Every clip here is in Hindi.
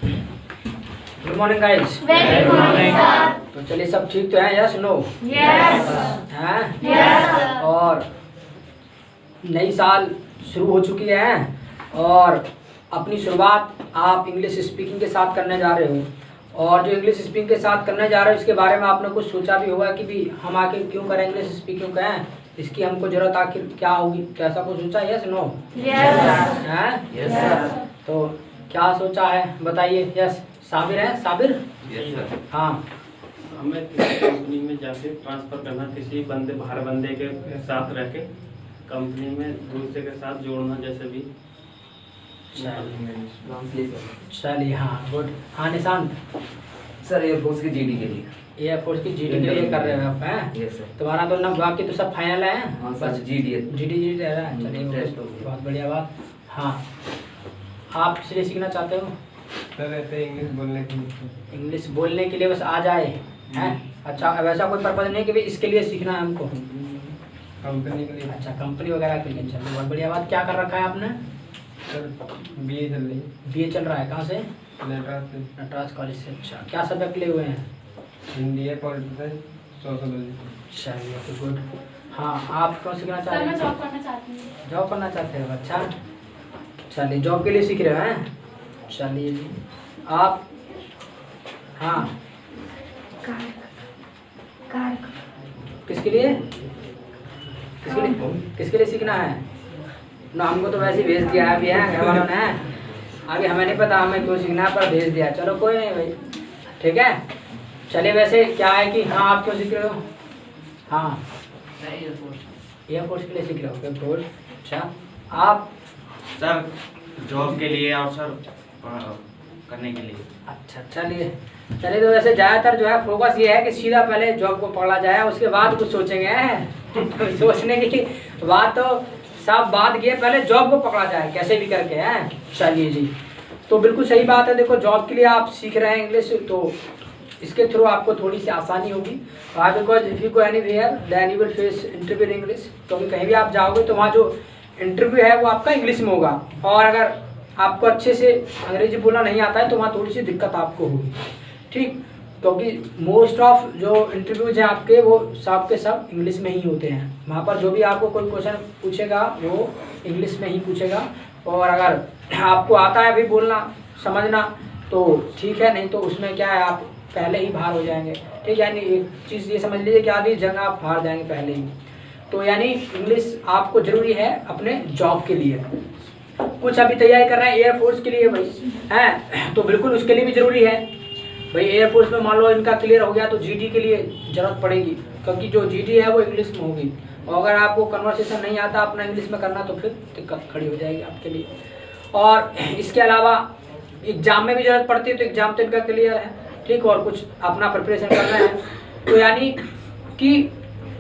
Good morning guys. Very good morning sir. तो चलिए सब ठीक तो है? Yes no? यस हैं? यस। और नई साल शुरू हो चुकी है और अपनी शुरुआत आप इंग्लिश स्पीकिंग के साथ करने जा रहे हो। और जो इंग्लिश स्पीकिंग के साथ करने जा रहे हो इसके बारे में आपने कुछ सोचा भी होगा कि भी हम आखिर क्यों करें इंग्लिश स्पीकिंग का, इसकी हमको ज़रूरत आखिर क्या होगी, तो ऐसा कुछ सोचा? Yes no? यस हैं? यस। तो क्या सोचा है बताइए? यस साबिर है? साबिर? Yes sir. हाँ। हमें किसी कंपनी में जाके ट्रांसफर करना, किसी बंदे बाहर बंदे के साथ रह के कंपनी में दूसरे के साथ जोड़ना, जैसे भी। चलिए हाँ गुड। हाँ निशांत? सर एयरफोर्स की जीडी के लिए। एयरफोर्स की जीडी के लिए कर रहे हो आप? हैं? Yes sir. तुम्हारा तो ना बाकी तो सब फाइनल है? हाँ बस सर जीडी है। जीडी रह रहा है। चलिए टेस्ट हो गया। बहुत बढ़िया बात। हाँ आप इसलिए सीखना चाहते हो? सर ऐसे इंग्लिश बोलने के लिए। इंग्लिश बोलने के लिए बस आ जाए हैं? अच्छा अब ऐसा कोई पर्पज नहीं कि भी इसके लिए सीखना है हमको? कंपनी के लिए। अच्छा कंपनी वगैरह के लिए। चलिए बहुत बढ़िया बात। क्या कर रखा है आपने? सर बीए चल रही है। बीए चल रहा है। कहाँ से? नटराज से। नटराज कॉलेज से। अच्छा क्या सब्जेक्ट लिए हुए हैं? हिंदी है, पॉलिटिकल, सोशोलॉजी। चलिए तो गुड। हाँ आप कौन सीखना चाह सर रहे मैं हैं? जॉब करना चाहती हूँ। जॉब करना चाहते हो? अच्छा चलिए जॉब के लिए सीख रहे हो हैं? चलिए जी आप। हाँ किसके लिए? किसके लिए सीखना है? ना हमको तो वैसे ही भेज दिया है अभी है घर वालों ने। अभी हमें नहीं पता हमें क्यों सीखना है पर भेज दिया। चलो कोई नहीं भाई ठीक है। चलिए वैसे क्या है कि हाँ आप क्यों सीख रहे हो? हाँ एयरफोर्स के लिए सीख रहे हो? गुड। अच्छा आप? सर जॉब के लिए और सर करने के लिए। अच्छा चलिए चलिए तो वैसे ज़्यादातर जो है फोकस ये है कि सीधा पहले जॉब को पकड़ा जाए उसके बाद कुछ सोचेंगे। सोचने की बात तो सब बात की है, पहले जॉब को पकड़ा जाए कैसे भी करके हैं। चलिए जी तो बिल्कुल सही बात है। देखो जॉब के लिए आप सीख रहे हैं इंग्लिश तो इसके थ्रू आपको थोड़ी सी आसानी होगी। Because if you go anywhere then you will face interview in English. क्योंकि कहीं भी आप जाओगे तो वहाँ जो इंटरव्यू है वो आपका इंग्लिश में होगा और अगर आपको अच्छे से अंग्रेजी बोलना नहीं आता है तो वहाँ थोड़ी सी दिक्कत आपको होगी। ठीक क्योंकि मोस्ट ऑफ जो इंटरव्यूज हैं आपके वो सब के सब इंग्लिश में ही होते हैं। वहाँ पर जो भी आपको कोई क्वेश्चन पूछेगा वो इंग्लिश में ही पूछेगा और अगर आपको आता है भी बोलना समझना तो ठीक है, नहीं तो उसमें क्या है आप पहले ही बाहर हो जाएंगे। ठीक यानी एक चीज़ ये समझ लीजिए कि आधी जगह आप हार जाएंगे पहले ही। तो यानी इंग्लिश आपको ज़रूरी है अपने जॉब के लिए। कुछ अभी तैयारी कर रहे हैं एयरफोर्स के लिए भाई हैं तो बिल्कुल उसके लिए भी ज़रूरी है भाई। एयरफोर्स में मान लो इनका क्लियर हो गया तो जीडी के लिए ज़रूरत पड़ेगी क्योंकि जो जीडी है वो इंग्लिश में होगी और अगर आपको कन्वर्सेशन नहीं आता अपना इंग्लिश में करना तो फिर दिक्कत खड़ी हो जाएगी आपके लिए। और इसके अलावा एग्ज़ाम में भी ज़रूरत पड़ती है तो एग्ज़ाम तो इनका क्लियर है। ठीक और कुछ अपना प्रिपरेशन करना है तो यानी कि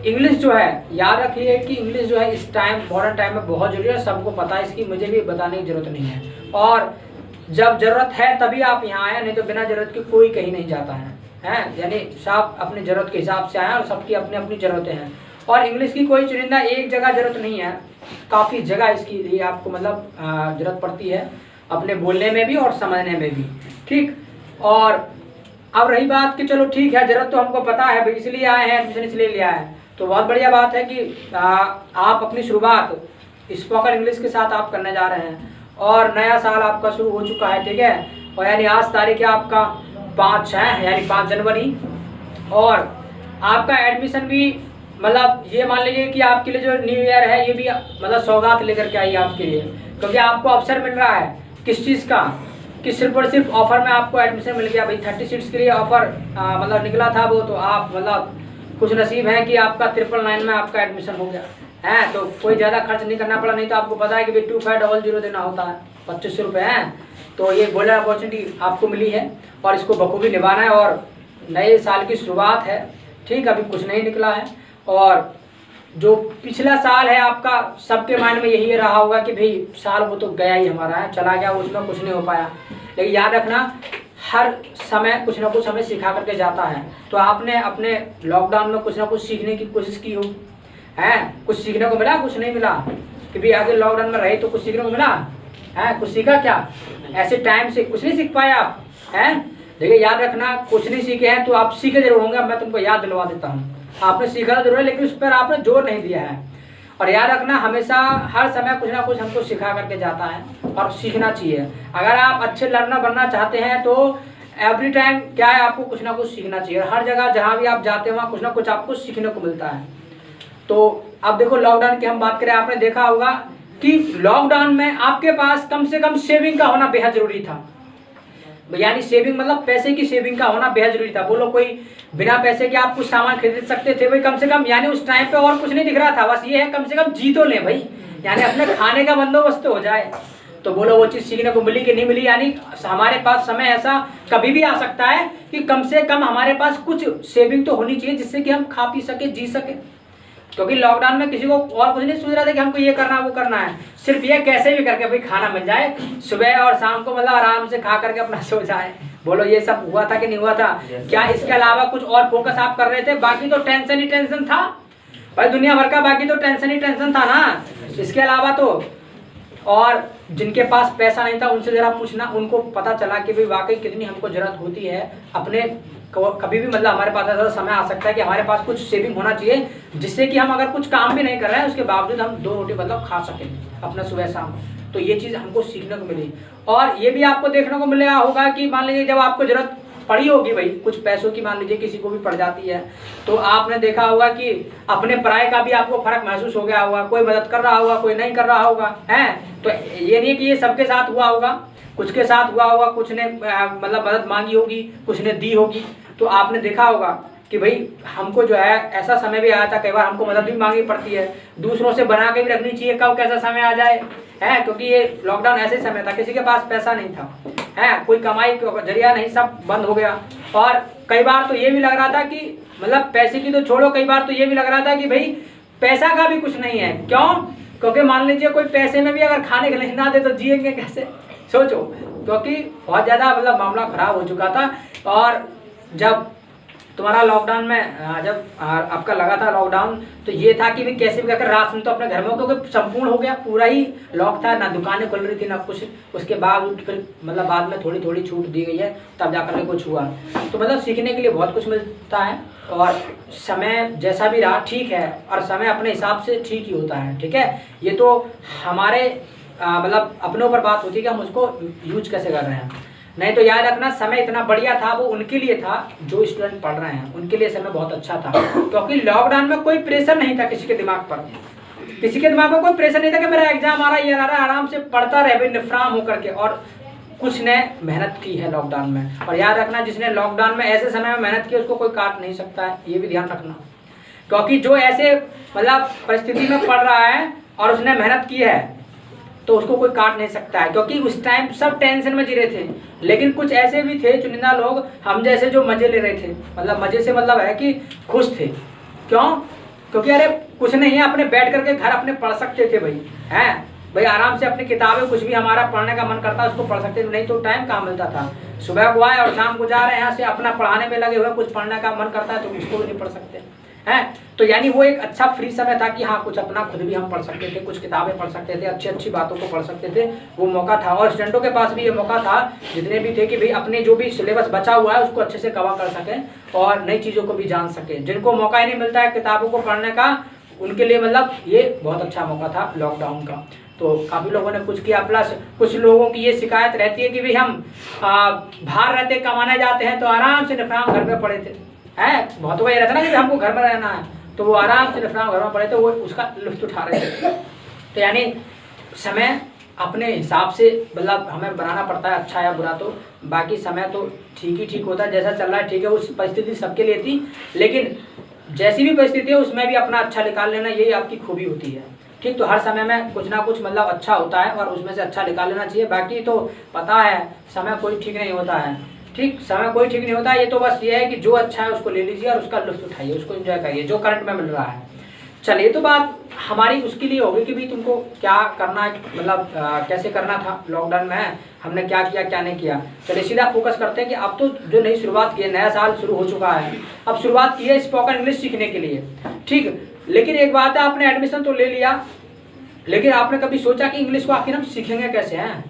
इंग्लिश जो है याद रखिए कि इंग्लिश जो है इस टाइम मॉडर्न टाइम में बहुत जरूरी है। सबको पता है इसकी, मुझे भी बताने की ज़रूरत नहीं है। और जब ज़रूरत है तभी आप यहाँ आए, नहीं तो बिना ज़रूरत के कोई कहीं नहीं जाता है यानी सब अपनी ज़रूरत के हिसाब से आए और सबकी अपनी अपनी ज़रूरतें हैं। और इंग्लिश की कोई चुनिंदा एक जगह ज़रूरत नहीं है, काफ़ी जगह इसकी लिए आपको मतलब ज़रूरत पड़ती है अपने बोलने में भी और समझने में भी। ठीक और अब रही बात कि चलो ठीक है ज़रूरत तो हमको पता है भाई इसलिए आए हैं, एडमिशन इसलिए लिया है तो बहुत बढ़िया बात है कि आप अपनी शुरुआत स्पोकन इंग्लिश के साथ आप करने जा रहे हैं और नया साल आपका शुरू हो चुका है। ठीक है और यानी आज तारीख है आपका 5 है यानी 5 जनवरी और आपका एडमिशन भी मतलब ये मान लीजिए कि आपके लिए जो न्यू ईयर है ये भी मतलब सौगात लेकर के आई आपके लिए क्योंकि आपको अवसर मिल रहा है किस चीज़ का कि सिर्फ और सिर्फ ऑफर में आपको एडमिशन मिल गया भाई। 30 सीट्स के लिए ऑफर मतलब निकला था वो तो आप मतलब कुछ नसीब है कि आपका 999 में आपका एडमिशन हो गया है तो कोई ज़्यादा खर्च नहीं करना पड़ा। नहीं तो आपको पता है कि भाई 2500 देना होता है 2500 रुपये हैं। तो ये गोल्डन अपॉर्चुनिटी आपको मिली है और इसको बखूबी निभाना है और नए साल की शुरुआत है। ठीक अभी कुछ नहीं निकला है और जो पिछला साल है आपका सबके माइंड में यही रहा होगा कि भाई साल वो तो गया ही हमारा है, चला गया, उसमें कुछ नहीं हो पाया। लेकिन याद रखना हर समय कुछ ना कुछ हमें सिखा करके जाता है। तो आपने अपने लॉकडाउन में कुछ ना कुछ सीखने की कोशिश की हो है, कुछ सीखने को मिला, कुछ नहीं मिला कि भाई आगे लॉकडाउन में रहे तो कुछ सीखने को मिला है, कुछ सीखा क्या? ऐसे टाइम से कुछ नहीं सीख पाए आप। हैं। देखिए याद रखना, कुछ नहीं सीखे हैं तो आप सीखे जरूर होंगे, मैं तुमको याद दिलवा देता हूँ। आपने सीखा जरूर है लेकिन उस पर आपने जोर नहीं दिया है। और याद रखना, हमेशा हर समय कुछ ना कुछ हमको सिखा करके जाता है और सीखना चाहिए। अगर आप अच्छे लर्नर बनना चाहते हैं तो एवरी टाइम क्या है, आपको कुछ ना कुछ सीखना चाहिए। हर जगह जहाँ भी आप जाते हैं वहाँ कुछ ना कुछ आपको सीखने को मिलता है। तो अब देखो लॉकडाउन की हम बात करें, आपने देखा होगा कि लॉकडाउन में आपके पास कम से कम सेविंग का होना बेहद जरूरी था। यानी सेविंग मतलब पैसे की सेविंग का होना बेहद जरूरी था। बोलो कोई बिना पैसे के आप कुछ सामान खरीद सकते थे भाई, कम से कम। यानी उस टाइम पे और कुछ नहीं दिख रहा था, बस ये है कम से कम जी तो लें भाई, यानी अपने खाने का बंदोबस्त हो जाए। तो बोलो वो चीज़ सीखने को मिली कि नहीं मिली। यानी हमारे पास समय ऐसा कभी भी आ सकता है कि कम से कम हमारे पास कुछ सेविंग तो होनी चाहिए जिससे कि हम खा पी सके, जी सके। क्योंकि लॉकडाउन में किसी को और कुछ नहीं सोच रहा था कि हमको ये करना वो करना है, सिर्फ ये कैसे भी करके भाई खाना मिल जाए, सुबह और शाम को मतलब आराम से खा करके अपना सो जाए। बोलो ये सब हुआ था कि नहीं हुआ था? क्या इसके अलावा कुछ और फोकस आप कर रहे थे? बाकी तो टेंशन ही टेंशन था भाई, दुनिया भर का बाकी तो टेंशन ही टेंशन था ना, इसके अलावा तो। और जिनके पास पैसा नहीं था उनसे जरा पूछना, उनको पता चला कि भाई वाकई कितनी हमको जरूरत होती है अपने कभी भी मतलब हमारे पास ऐसा समय आ सकता है कि हमारे पास कुछ सेविंग होना चाहिए जिससे कि हम अगर कुछ काम भी नहीं कर रहे हैं उसके बावजूद हम 2 रोटी मतलब खा सकें अपना सुबह शाम। तो ये चीज़ हमको सीखने को मिली। और ये भी आपको देखने को मिलेगा होगा कि मान लीजिए जब आपको जरूरत पड़ी होगी भाई कुछ पैसों की, मान लीजिए किसी को भी पड़ जाती है, तो आपने देखा होगा कि अपने पराये का भी आपको फर्क महसूस हो गया होगा। कोई मदद कर रहा होगा, कोई नहीं कर रहा होगा, है। तो ये नहीं कि ये सबके साथ हुआ होगा, कुछ के साथ हुआ होगा, कुछ ने मतलब मदद मांगी होगी, कुछ ने दी होगी। तो आपने देखा होगा कि भाई हमको जो है ऐसा समय भी आया था, कई बार हमको मदद भी मांगनी पड़ती है, दूसरों से बना के भी रखनी चाहिए कब कैसा समय आ जाए, है। क्योंकि ये लॉकडाउन ऐसे समय था, किसी के पास पैसा नहीं था, है, कोई कमाई का जरिया नहीं, सब बंद हो गया। और कई बार तो ये भी लग रहा था कि मतलब पैसे की तो छोड़ो, कई बार तो ये भी लग रहा था कि भाई पैसा का भी कुछ नहीं है। क्यों? क्योंकि मान लीजिए कोई पैसे में भी अगर खाने के लिए ना दे तो जिएंगे कैसे, सोचो। क्योंकि बहुत ज़्यादा मतलब मामला खराब हो चुका था। और जब तुम्हारा लॉकडाउन में जब आपका लगा था लॉकडाउन, तो ये था कि भाई कैसे भी करके राशन तो अपने घर में, क्योंकि संपूर्ण हो गया, पूरा ही लॉक था, ना दुकानें खुल रही थी ना कुछ। उसके बाद फिर मतलब बाद में थोड़ी थोड़ी छूट दी गई है, तब जाकर के कुछ हुआ। तो मतलब सीखने के लिए बहुत कुछ मिलता है। और समय जैसा भी रहा ठीक है, और समय अपने हिसाब से ठीक ही होता है, ठीक है। ये तो हमारे मतलब अपने ऊपर बात होती है कि हम उसको यूज कैसे कर रहे हैं। नहीं तो याद रखना, समय इतना बढ़िया था, वो उनके लिए था जो स्टूडेंट पढ़ रहे हैं, उनके लिए समय बहुत अच्छा था। क्योंकि लॉकडाउन में कोई प्रेशर नहीं था किसी के दिमाग पर, किसी के दिमाग में कोई प्रेशर नहीं था कि मेरा एग्जाम आ रहा है, ये आ रहा है, आराम से पढ़ता रहे निफ्राम होकर के। और कुछ ने मेहनत की है लॉकडाउन में। और याद रखना, जिसने लॉकडाउन में ऐसे समय में मेहनत की उसको कोई काट नहीं सकता है, ये भी ध्यान रखना। क्योंकि जो ऐसे मतलब परिस्थिति में पढ़ रहा है और उसने मेहनत की है तो उसको कोई काट नहीं सकता है। क्योंकि उस टाइम सब टेंशन में जी रहे थे, लेकिन कुछ ऐसे भी थे चुनिंदा लोग हम जैसे जो मजे ले रहे थे, मतलब मजे से मतलब है कि खुश थे। क्यों? क्योंकि अरे कुछ नहीं है, अपने बैठ करके घर अपने पढ़ सकते थे भाई, हैं भाई, आराम से अपनी किताबें कुछ भी हमारा पढ़ने का मन करता उसको पढ़ सकते थे। नहीं तो टाइम कहाँ मिलता था, सुबह को आए और शाम को जा रहे हैं यहाँ से, अपना पढ़ाने में लगे हुए, कुछ पढ़ने का मन करता है तो उसको भी नहीं पढ़ सकते हैं। तो यानी वो एक अच्छा फ्री समय था कि हाँ कुछ अपना खुद भी हम पढ़ सकते थे, कुछ किताबें पढ़ सकते थे, अच्छी अच्छी बातों को पढ़ सकते थे, वो मौका था। और स्टूडेंटों के पास भी ये मौका था, जितने भी थे, कि भाई अपने जो भी सिलेबस बचा हुआ है उसको अच्छे से कवर कर सकें और नई चीज़ों को भी जान सकें। जिनको मौका ही नहीं मिलता है किताबों को पढ़ने का, उनके लिए मतलब ये बहुत अच्छा मौका था लॉकडाउन का। तो काफ़ी लोगों ने कुछ किया। प्लस कुछ लोगों की ये शिकायत रहती है कि भाई हम बाहर रहते कमाने जाते हैं तो आराम से निफ्राम घर में पड़े थे, है। बहुत को ये रहता ना कि हमको घर में रहना है, तो वो आराम से निफ्राम घर में पड़े थे, वो उसका लुत्फ उठा रहे थे। तो यानी समय अपने हिसाब से मतलब हमें बनाना पड़ता है, अच्छा या बुरा। तो बाकी समय तो ठीक ही ठीक होता है, जैसा चल रहा है ठीक है। उस परिस्थिति सबके लिए थी, लेकिन जैसी भी परिस्थिति है उसमें भी अपना अच्छा निकाल लेना, यही आपकी खूबी होती है, ठीक। तो हर समय में कुछ ना कुछ मतलब अच्छा होता है और उसमें से अच्छा निकाल लेना चाहिए। बाकी तो पता है समय कोई ठीक नहीं होता है, ठीक, समय कोई ठीक नहीं होता है। ये तो बस ये है कि जो अच्छा है उसको ले लीजिए और उसका लुत्फ उठाइए, उसको एंजॉय करिए जो करंट में मिल रहा है। चलिए, तो बात हमारी उसके लिए होगी कि भाई तुमको क्या करना है, मतलब कैसे करना था लॉकडाउन में, हमने क्या किया क्या नहीं किया। चलिए सीधा फोकस करते हैं कि अब तो जो नई शुरुआत की है, नया साल शुरू हो चुका है, अब शुरुआत की है स्पोकन इंग्लिश सीखने के लिए, ठीक। लेकिन एक बात है, आपने एडमिशन तो ले लिया, लेकिन आपने कभी सोचा कि इंग्लिश को आखिर हम सीखेंगे कैसे हैं?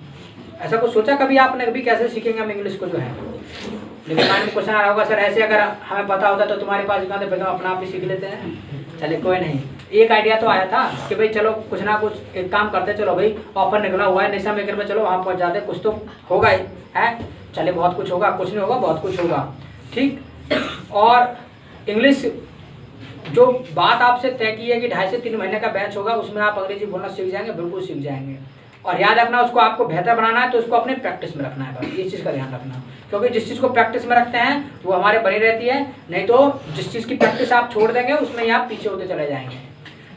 ऐसा कुछ सोचा कभी आपने, कभी कैसे सीखेंगे हम इंग्लिश को जो है? लेकिन माइंड में क्वेश्चन आ रहा होगा सर ऐसे अगर हमें पता होता तो तुम्हारे पास इतना तो अपना आप ही सीख लेते हैं। चलिए कोई नहीं, एक आइडिया तो आया था कि भाई चलो कुछ ना कुछ एक काम करते, चलो भाई ऑफर निकला हुआ है निशा मेकर में, चलो वहाँ पहुँच जाते, कुछ तो होगा ही है। चलिए बहुत कुछ होगा, कुछ नहीं होगा बहुत कुछ होगा, ठीक। और इंग्लिश जो बात आपसे तय की है कि 2.5 से 3 महीने का बैच होगा, उसमें आप अंग्रेजी बोलना सीख जाएंगे, बिल्कुल सीख जाएंगे। और याद रखना उसको आपको बेहतर बनाना है तो उसको अपने प्रैक्टिस में रखना है, बस इस चीज़ का ध्यान रखना, क्योंकि जिस चीज़ को प्रैक्टिस में रखते हैं वो हमारे बनी रहती है, नहीं तो जिस चीज़ की प्रैक्टिस आप छोड़ देंगे उसमें ही आप पीछे होते चले जाएंगे।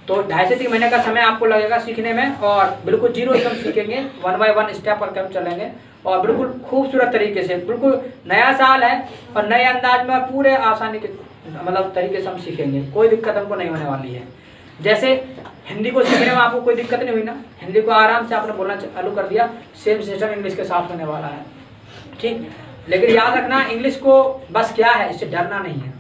तो 2.5 से 3 महीने का समय आपको लगेगा सीखने में, और बिल्कुल जीरो एकदम सीखेंगे, 1 बाय 1 स्टेप पर कम चलेंगे, और बिल्कुल खूबसूरत तरीके से, बिल्कुल नया साल है और नए अंदाज में पूरे आसानी के मतलब तरीके से हम सीखेंगे, कोई दिक्कत हमको नहीं होने वाली है। जैसे हिंदी को सीखने में आपको कोई दिक्कत नहीं हुई ना, हिंदी को आराम से आपने बोलना चालू कर दिया, सेम सिस्टम इंग्लिश के साथ होने वाला है, ठीक। लेकिन याद रखना इंग्लिश को बस क्या है, इससे डरना नहीं है,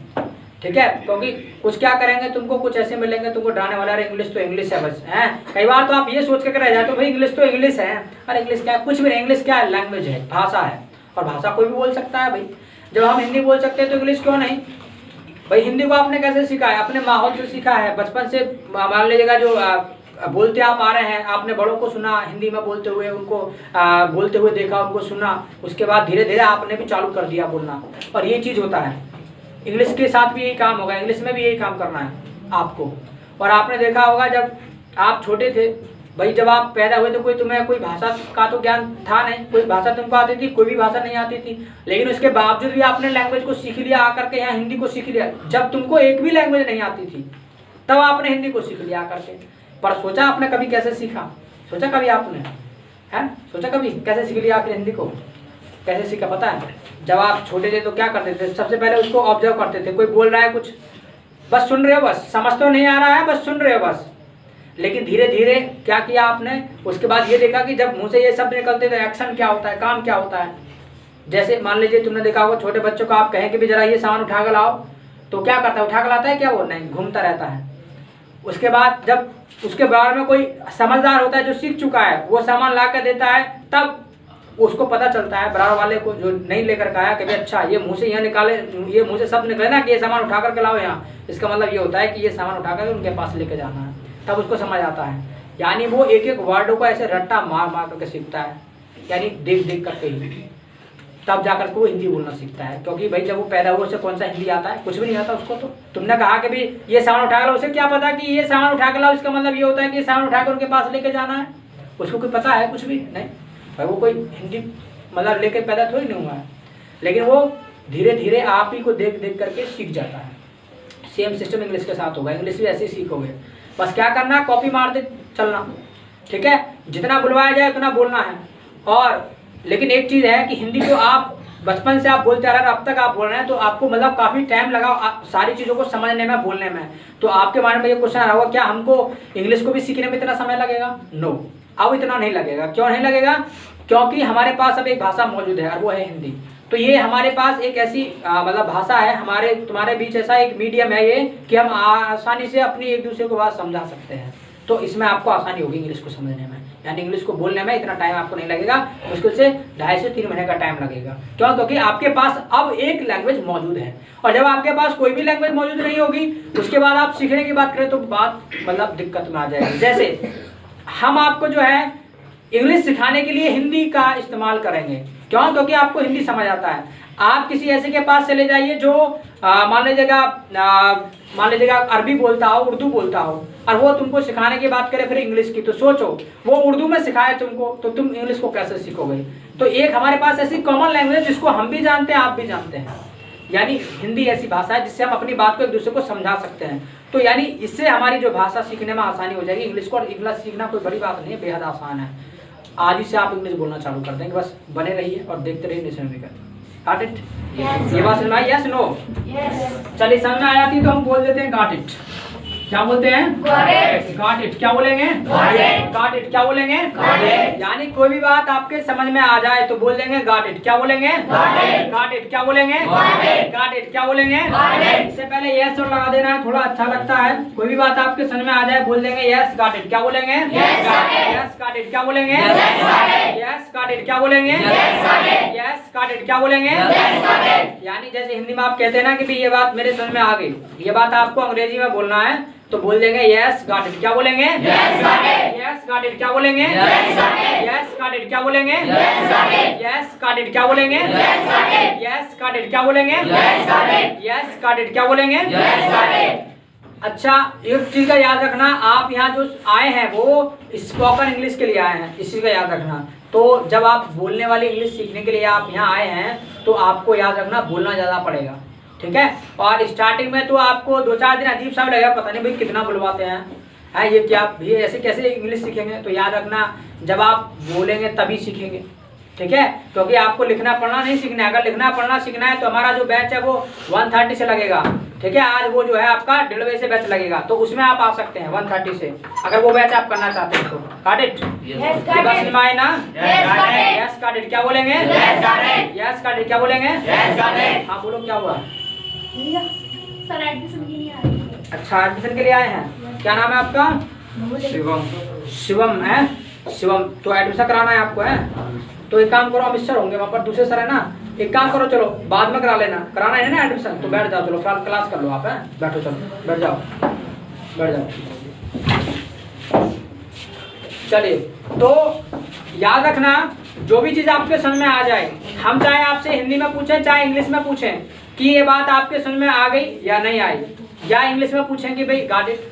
ठीक है, क्योंकि कुछ क्या करेंगे तुमको, कुछ ऐसे मिलेंगे तुमको डराने वाला है, इंग्लिश तो इंग्लिश है बस है। कई बार तो आप ये सोच के रह जाते हो भाई इंग्लिश तो इंग्लिश है, अरे इंग्लिश क्या है, कुछ भी नहीं, इंग्लिश क्या है, लैंग्वेज है, भाषा है, और भाषा कोई भी बोल सकता है भाई। जब हम हिंदी बोल सकते हैं तो इंग्लिश क्यों नहीं भाई। हिंदी को आपने कैसे सीखा है, अपने माहौल से सीखा है, बचपन से मान लीजिएगा जो बोलते आप आ रहे हैं, आपने बड़ों को सुना हिंदी में बोलते हुए, उनको बोलते हुए देखा, उनको सुना, उसके बाद धीरे धीरे आपने भी चालू कर दिया बोलना, और ये चीज़ होता है। इंग्लिश के साथ भी यही काम होगा, इंग्लिश में भी यही काम करना है आपको। और आपने देखा होगा जब आप छोटे थे भाई, जब आप पैदा हुए तो कोई तुम्हें कोई भाषा का तो ज्ञान था नहीं, कोई भाषा तुमको आती थी, कोई भी भाषा नहीं आती थी, लेकिन उसके बावजूद भी आपने लैंग्वेज को सीख लिया आकर के, यहाँ हिंदी को सीख लिया। जब तुमको एक भी लैंग्वेज नहीं आती थी तब आपने हिंदी को सीख लिया आकर के, पर सोचा आपने कभी कैसे सीखा, सोचा कभी आपने, है सोचा कभी कैसे सीख लिया आखिर हिंदी को, कैसे सीखा पता है? जब आप छोटे थे तो क्या करते थे, सबसे पहले उसको ऑब्जर्व करते थे, कोई बोल रहा है कुछ, बस सुन रहे हो, बस समझ तो नहीं आ रहा है, बस सुन रहे हो बस। लेकिन धीरे धीरे क्या किया आपने, उसके बाद ये देखा कि जब मुंह से ये शब्द निकलते तो एक्शन क्या होता है, काम क्या होता है। जैसे मान लीजिए तुमने देखा होगा छोटे बच्चों को आप कहें कि भी जरा ये सामान उठा कर लाओ, तो क्या करता है, उठा कर लाता है क्या, वो नहीं, घूमता रहता है। उसके बाद जब उसके बारे में कोई समझदार होता है जो सीख चुका है, वो सामान ला कर देता है, तब उसको पता चलता है बराबर वाले को जो नहीं लेकर आया कि अच्छा ये मुंह से यहाँ निकाले, ये मुंह से शब्द निकले ना कि ये सामान उठा कर लाओ यहाँ, इसका मतलब ये होता है कि ये सामान उठा कर उनके पास लेके जाना है, तब उसको समझ आता है। यानी वो एक एक वर्डों को ऐसे रट्टा मार मार करके सीखता है, यानी देख देख करके ही, तब जाकर के वो हिंदी बोलना सीखता है। क्योंकि भाई जब वो पैदा हुआ उसे कौन सा हिंदी आता है, कुछ भी नहीं आता उसको। तो तुमने कहा कि भाई ये सामान उठा लाओ, उसे क्या पता कि ये सामान उठा कर लाओ इसका मतलब ये होता है कि ये सामान उठाकर उनके पास लेके जाना है, उसको कोई पता है कुछ भी नहीं भाई। वो कोई हिंदी मतलब लेके पैदा थोड़ी नहीं हुआ है, लेकिन वो धीरे धीरे आप ही को देख देख करके सीख जाता है। सेम सिस्टम इंग्लिश के साथ होगा, इंग्लिश भी ऐसे ही सीखोगे, बस क्या करना, कॉपी मारते चलना, ठीक है, जितना बुलवाया जाए उतना बोलना है। और लेकिन एक चीज़ है कि हिंदी को आप बचपन से आप बोलते आ रहे हैं, अब तक आप बोल रहे हैं, तो आपको मतलब काफ़ी टाइम लगा सारी चीज़ों को समझने में, बोलने में। तो आपके माइंड में ये क्वेश्चन आ रहा होगा क्या हमको इंग्लिश को भी सीखने में इतना समय लगेगा? नो, अब इतना नहीं लगेगा। क्यों नहीं लगेगा? क्योंकि हमारे पास अब एक भाषा मौजूद है और वो है हिंदी। तो ये हमारे पास एक ऐसी मतलब भाषा है, हमारे तुम्हारे बीच ऐसा एक मीडियम है ये कि हम आसानी से अपनी एक दूसरे को बात समझा सकते हैं। तो इसमें आपको आसानी होगी इंग्लिश को समझने में, यानी इंग्लिश को बोलने में इतना टाइम आपको नहीं लगेगा, मुश्किल से 2.5 से 3 महीने का टाइम लगेगा। क्यों? क्योंकि आपके पास अब एक लैंग्वेज मौजूद है, और जब आपके पास कोई भी लैंग्वेज मौजूद नहीं होगी उसके बाद आप सीखने की बात करें तो बात मतलब दिक्कत में आ जाएगी। जैसे हम आपको जो है इंग्लिश सिखाने के लिए हिंदी का इस्तेमाल करेंगे। क्यों? क्योंकि आपको हिंदी समझ आता है। आप किसी ऐसे के पास चले जाइए जो मान लीजिएगा अरबी बोलता हो, उर्दू बोलता हो, और वो तुमको सिखाने की बात करे फिर इंग्लिश की, तो सोचो वो उर्दू में सिखाए तुमको, तो तुम इंग्लिश को कैसे सीखोगे? तो एक हमारे पास ऐसी कॉमन लैंग्वेज है जिसको हम भी जानते हैं, आप भी जानते हैं, यानी हिंदी ऐसी भाषा है जिससे हम अपनी बात को एक दूसरे को समझा सकते हैं। तो यानी इससे हमारी जो भाषा सीखने में आसानी हो जाएगी। इंग्लिश को, और इंग्लिश सीखना कोई बड़ी बात नहीं है, बेहद आसान है। आज ही से आप इंग्लिश बोलना चालू कर देंगे, बस बने रहिए और देखते रहिए नेशन मेकर। Got it? ये बात समझ में आई? Yes no? चलिए समझ में आ जाती है तो हम बोल देते हैं गॉट इट। क्या बोलते हैं? Got it. क्या बोलेंगे? Got it. क्या बोलेंगे? यानी कोई भी बात आपके समझ में आ जाए तो बोल देंगे गॉट इट। क्या बोलेंगे? Got it. क्या बोलेंगे? Got it. क्या बोलेंगे? इससे पहले यस और लगा देना है, थोड़ा अच्छा लगता है। कोई भी बात आपके समझ में आ जाए बोल देंगे यस गॉट इट। क्या बोलेंगे? Yes got it. क्या बोलेंगे? Yes got it. क्या बोलेंगे? Yes got it. क्या बोलेंगे? यानी जैसे हिंदी में आप कहते हैं ना कि ये बात मेरे समझ में आ गई, ये बात आपको अंग्रेजी में बोलना है तो बोल देंगे यस गॉट इट। क्या बोलेंगे? Yes got it. क्या बोलेंगे? Yes got it. क्या बोलेंगे? Yes got it. क्या बोलेंगे? Yes got it. क्या बोलेंगे? Yes got it. क्या बोलेंगे? अच्छा, एक चीज का याद रखना, आप यहाँ जो आए हैं वो स्पोकन इंग्लिश के लिए आए हैं, इसी का याद रखना। तो जब आप बोलने वाली इंग्लिश सीखने के लिए आप यहाँ आए हैं तो आपको याद रखना बोलना ज़्यादा पड़ेगा, ठीक है। और स्टार्टिंग में तो आपको 2-4 दिन अजीब सा लगेगा, पता नहीं भाई कितना बुलवाते हैं, है ये क्या भी ऐसे कैसे इंग्लिश सीखेंगे। तो याद रखना जब आप बोलेंगे तभी सीखेंगे, ठीक है। क्योंकि आपको लिखना पढ़ना नहीं सीखना है। अगर लिखना पढ़ना सीखना है तो हमारा जो बैच है वो 130 से लगेगा, ठीक है। आज वो जो है आपका 1.5 बजे से बैच लगेगा, तो उसमें आप आ सकते हैं 130 से, अगर वो बैच आप करना चाहते हैं तो। Got it? बस निमाए ना? Yes got it. क्या बोलेंगे? Yes got it. क्या बोलेंगे? हाँ बोलो, क्या हुआ? सर एडमिशन के लिए आए हैं। अच्छा, एडमिशन के लिए आए हैं। क्या नाम है आपका? शिवम है। शिवम, तो एडमिशन कराना है आपको, है तो एक काम करो, अमित सर होंगे वहाँ पर, दूसरे सर है ना, एक काम करो चलो बाद में करा लेना, कराना है ना एडमिशन तो बैठ जाओ, चलो फिलहाल क्लास कर लो आप, है बैठो, चलो बैठ जाओ, बैठ जाओ। चलिए, तो याद रखना जो भी चीज़ आपके समझ में आ जाए, हम चाहे आपसे हिंदी में पूछें चाहे इंग्लिश में पूछें कि ये बात आपके समझ में आ गई या नहीं आई, या इंग्लिश में पूछें कि भाई गॉट इट,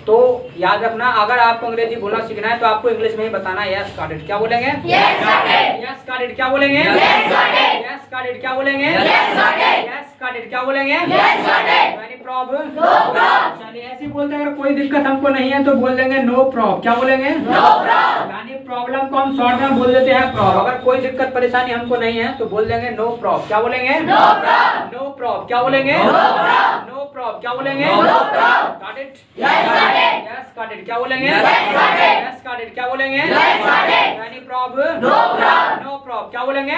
तो याद रखना अगर आपको अंग्रेजी बोलना सीखना है तो आपको इंग्लिश में ही बताना है यस गॉट इट। क्या बोलेंगे? Yes got it. क्या बोलेंगे? Yes got it. क्या बोलेंगे? Yes got it. क्या बोलेंगे? Any problem? चलिए ऐसे बोलते हैं, अगर कोई दिक्कत हमको नहीं है तो बोल देंगे नो प्रॉब्लम। क्या बोलेंगे? यानी प्रॉब्लम को हम शॉर्ट में बोल देते हैं प्रॉब्लम। अगर कोई दिक्कत परेशानी हमको नहीं है तो बोल देंगे नो प्रॉब्लम। क्या बोलेंगे? No problem. क्या बोलेंगे? No problem. क्या बोलेंगे? Got it? Yes got it. क्या बोलेंगे? Yes got it. क्या बोलेंगे? Any problem? No problem. क्या बोलेंगे?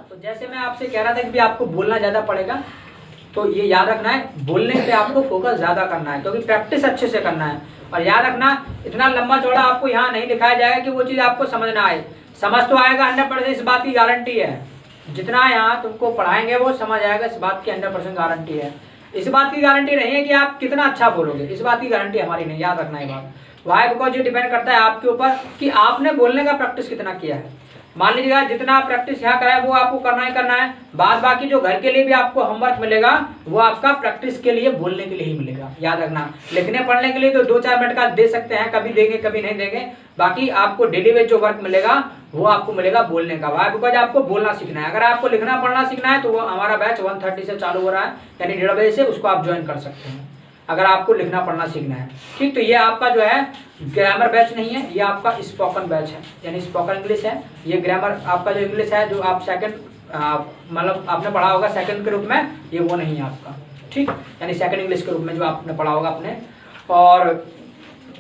तो जैसे मैं आपसे कह रहा था कि आपको बोलना ज्यादा पड़ेगा, तो ये याद रखना है बोलने पे आपको फोकस ज्यादा करना है, क्योंकि प्रैक्टिस अच्छे से करना है। और याद रखना इतना लंबा चौड़ा आपको यहाँ नहीं दिखाया जाएगा कि वो चीज़ आपको समझ ना आए, समझ तो आएगा 100%, इस बात की गारंटी है। जितना यहाँ तुमको पढ़ाएंगे वो समझ आएगा, इस बात की 100% गारंटी है। इस बात की गारंटी नहीं है कि आप कितना अच्छा बोलोगे, इस बात की गारंटी हमारी नहीं, याद रखना ये बात। वाई बिकॉज ये डिपेंड करता है आपके ऊपर कि आपने बोलने का प्रैक्टिस कितना किया है। मान लीजिएगा जितना आप प्रैक्टिस यहाँ कराए वो आपको करना ही करना है, बाद बाकी जो घर के लिए भी आपको होमवर्क मिलेगा वो आपका प्रैक्टिस के लिए बोलने के लिए ही मिलेगा। याद रखना लिखने पढ़ने के लिए तो 2-4 मिनट का दे सकते हैं, कभी देंगे कभी नहीं देंगे, बाकी आपको डेली बेस जो वर्क मिलेगा वो आपको मिलेगा बोलने का। वाई बिकॉज आपको बोलना सीखना है। अगर आपको लिखना पढ़ना सीखना है तो वो हमारा बैच 1:30 से चालू हो रहा है, यानी 1:30 बजे से, उसको आप ज्वाइन कर सकते हैं अगर आपको लिखना पढ़ना सीखना है। ठीक, तो ये आपका जो है ग्रामर बैच नहीं है, ये आपका स्पोकन बैच है, यानी स्पोकन इंग्लिश है। ये ग्रामर आपका जो इंग्लिश है जो आप सेकंड मतलब आपने पढ़ा होगा सेकंड के रूप में, ये वो नहीं है आपका, ठीक, यानी सेकंड इंग्लिश के रूप में जो आपने पढ़ा होगा अपने। और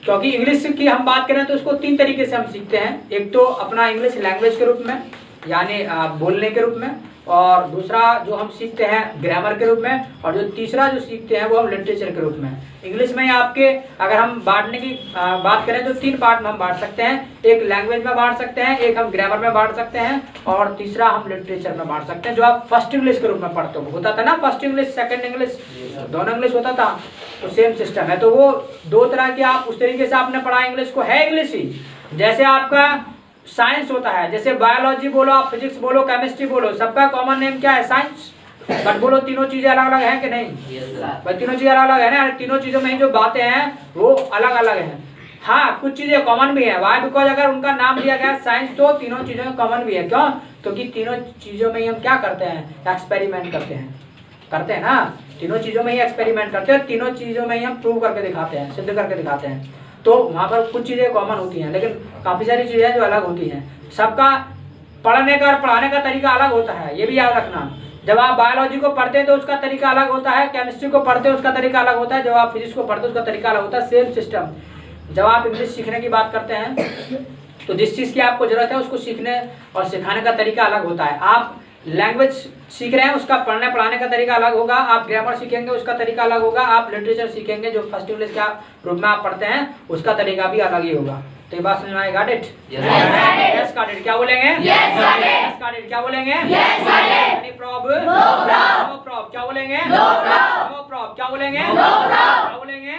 क्योंकि इंग्लिश की हम बात करें तो उसको 3 तरीके से हम सीखते हैं, एक तो अपना इंग्लिश लैंग्वेज के रूप में यानी बोलने के रूप में, और दूसरा जो हम सीखते हैं ग्रामर के रूप में, और जो तीसरा जो सीखते हैं वो हम लिटरेचर के रूप में। इंग्लिश में आपके अगर हम बांटने की बात करें तो 3 पार्ट में हम बांट सकते हैं, एक लैंग्वेज में बांट सकते हैं, एक हम ग्रामर में बांट सकते हैं, और तीसरा हम लिटरेचर में बांट सकते हैं, जो आप फर्स्ट इंग्लिश के रूप में पढ़ते हो। होता था ना फर्स्ट इंग्लिश सेकंड इंग्लिश, दोनों इंग्लिश होता था, तो सेम सिस्टम है। तो वो 2 तरह की आप उस तरीके से आपने पढ़ा इंग्लिश को, है इंग्लिश ही। जैसे आपका साइंस होता है, जैसे बायोलॉजी बोलो आप, फिजिक्स बोलो, केमिस्ट्री बोलो, सबका कॉमन नेम क्या है? साइंस। बट बोलो तीनों चीजें अलग अलग हैं कि नहीं? भाई तीनों चीजें अलग अलग है ना, तीनों चीजों में जो बातें हैं वो अलग अलग हैं। हाँ, कुछ चीजें कॉमन भी है। वाई बिकॉज अगर उनका नाम दिया गया साइंस तो तीनों चीजों में कॉमन भी है। क्यों? क्योंकि तीनों चीजों में ही हम क्या करते हैं? एक्सपेरिमेंट करते हैं ना, तीनों चीजों में ही एक्सपेरिमेंट करते हैं, तीनों चीजों में ही हम प्रूव करके दिखाते हैं, सिद्ध करके दिखाते हैं। तो वहाँ पर कुछ चीज़ें कॉमन होती हैं, लेकिन काफ़ी सारी चीज़ें जो अलग होती हैं। सबका पढ़ने का और पढ़ाने का तरीका अलग होता है, ये भी याद रखना। जब आप बायोलॉजी को पढ़ते हैं तो उसका तरीका अलग होता है, केमिस्ट्री को पढ़ते हैं उसका तरीका अलग होता है, जब आप फिजिक्स को पढ़ते हैं उसका तरीका अलग होता है। Same system. जब आप इंग्लिश सीखने की बात करते हैं तो जिस चीज़ की आपको ज़रूरत है उसको सीखने और सिखाने का तरीका अलग होता है। आप लैंग्वेज सीख रहे हैं उसका पढ़ने पढ़ाने का तरीका अलग होगा, आप ग्रामर सीखेंगे उसका तरीका अलग होगा, आप लिटरेचर सीखेंगे जो फर्स्ट इंग्लिश का रूप में आप पढ़ते हैं उसका तरीका भी अलग ही होगा। तो ये बात समझ में आई? Got it? Yes got it. क्या बोलेंगे? Yes got it. क्या बोलेंगे? Any problem? No problem. क्या बोलेंगे? No problem. क्या बोलेंगे? क्या बोलेंगे?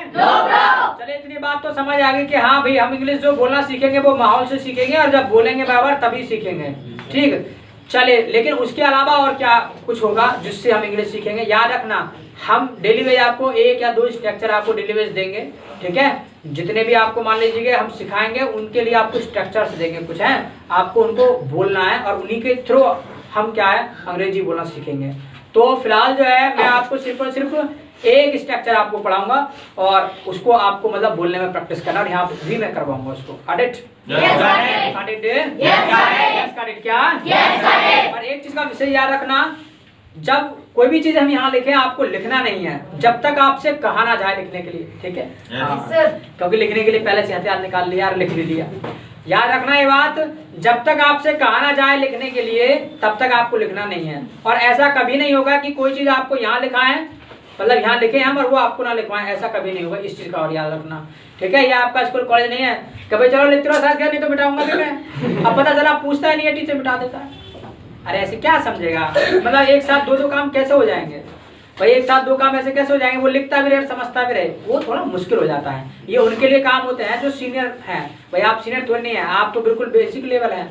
चलिए इतनी बात तो समझ आ गई कि हाँ भाई हम इंग्लिश जो बोलना सीखेंगे वो माहौल से सीखेंगे और जब बोलेंगे बराबर तभी सीखेंगे। ठीक, चलिए लेकिन उसके अलावा और क्या कुछ होगा जिससे हम इंग्लिश सीखेंगे? याद रखना, हम डेली वेज आपको 1 या 2 स्ट्रक्चर आपको डेली वेज देंगे, ठीक है? जितने भी आपको मान लीजिए हम सिखाएंगे उनके लिए आपको स्ट्रक्चर्स देंगे कुछ हैं, आपको उनको बोलना है और उन्हीं के थ्रू हम क्या है अंग्रेजी बोलना सीखेंगे। तो फिलहाल जो है मैं आपको सिर्फ और सिर्फ एक स्ट्रक्चर आपको पढ़ाऊंगा और उसको आपको मतलब बोलने में प्रैक्टिस करना और यहाँ भी मैं करवाऊंगा उसको। क्या? और एक चीज का विषय याद रखना, जब कोई भी चीज हम यहाँ लिखें आपको लिखना नहीं है जब तक आपसे कहा ना जाए लिखने के लिए, ठीक है? क्योंकि लिखने के लिए पहले से हथियार निकाल लिया और लिख भी लिया। याद रखना ये बात, जब तक आपसे कहा ना जाए लिखने के लिए तब तक आपको लिखना नहीं है। और ऐसा कभी नहीं होगा कि कोई चीज आपको यहाँ लिखा है मतलब यहाँ लिखे हम और वो आपको ना लिखवाएं, ऐसा कभी नहीं होगा। इस चीज का और याद रखना, ठीक है? ये आपका स्कूल कॉलेज नहीं है कभी चलो लिखते रहो साथ, नहीं तो मिटाऊंगा भी मैं। अब पता चला पूछता है नहीं है टीचर मिटा देता है। अरे ऐसे क्या समझेगा? मतलब एक साथ दो काम कैसे हो जाएंगे भाई? एक साथ 2 काम ऐसे कैसे हो जाएंगे? वो लिखता भी रहे समझता भी रहे, वो थोड़ा मुश्किल हो जाता है। ये उनके लिए काम होते हैं जो सीनियर हैं। भाई आप सीनियर तो नहीं है, आप तो बिल्कुल बेसिक लेवल हैं।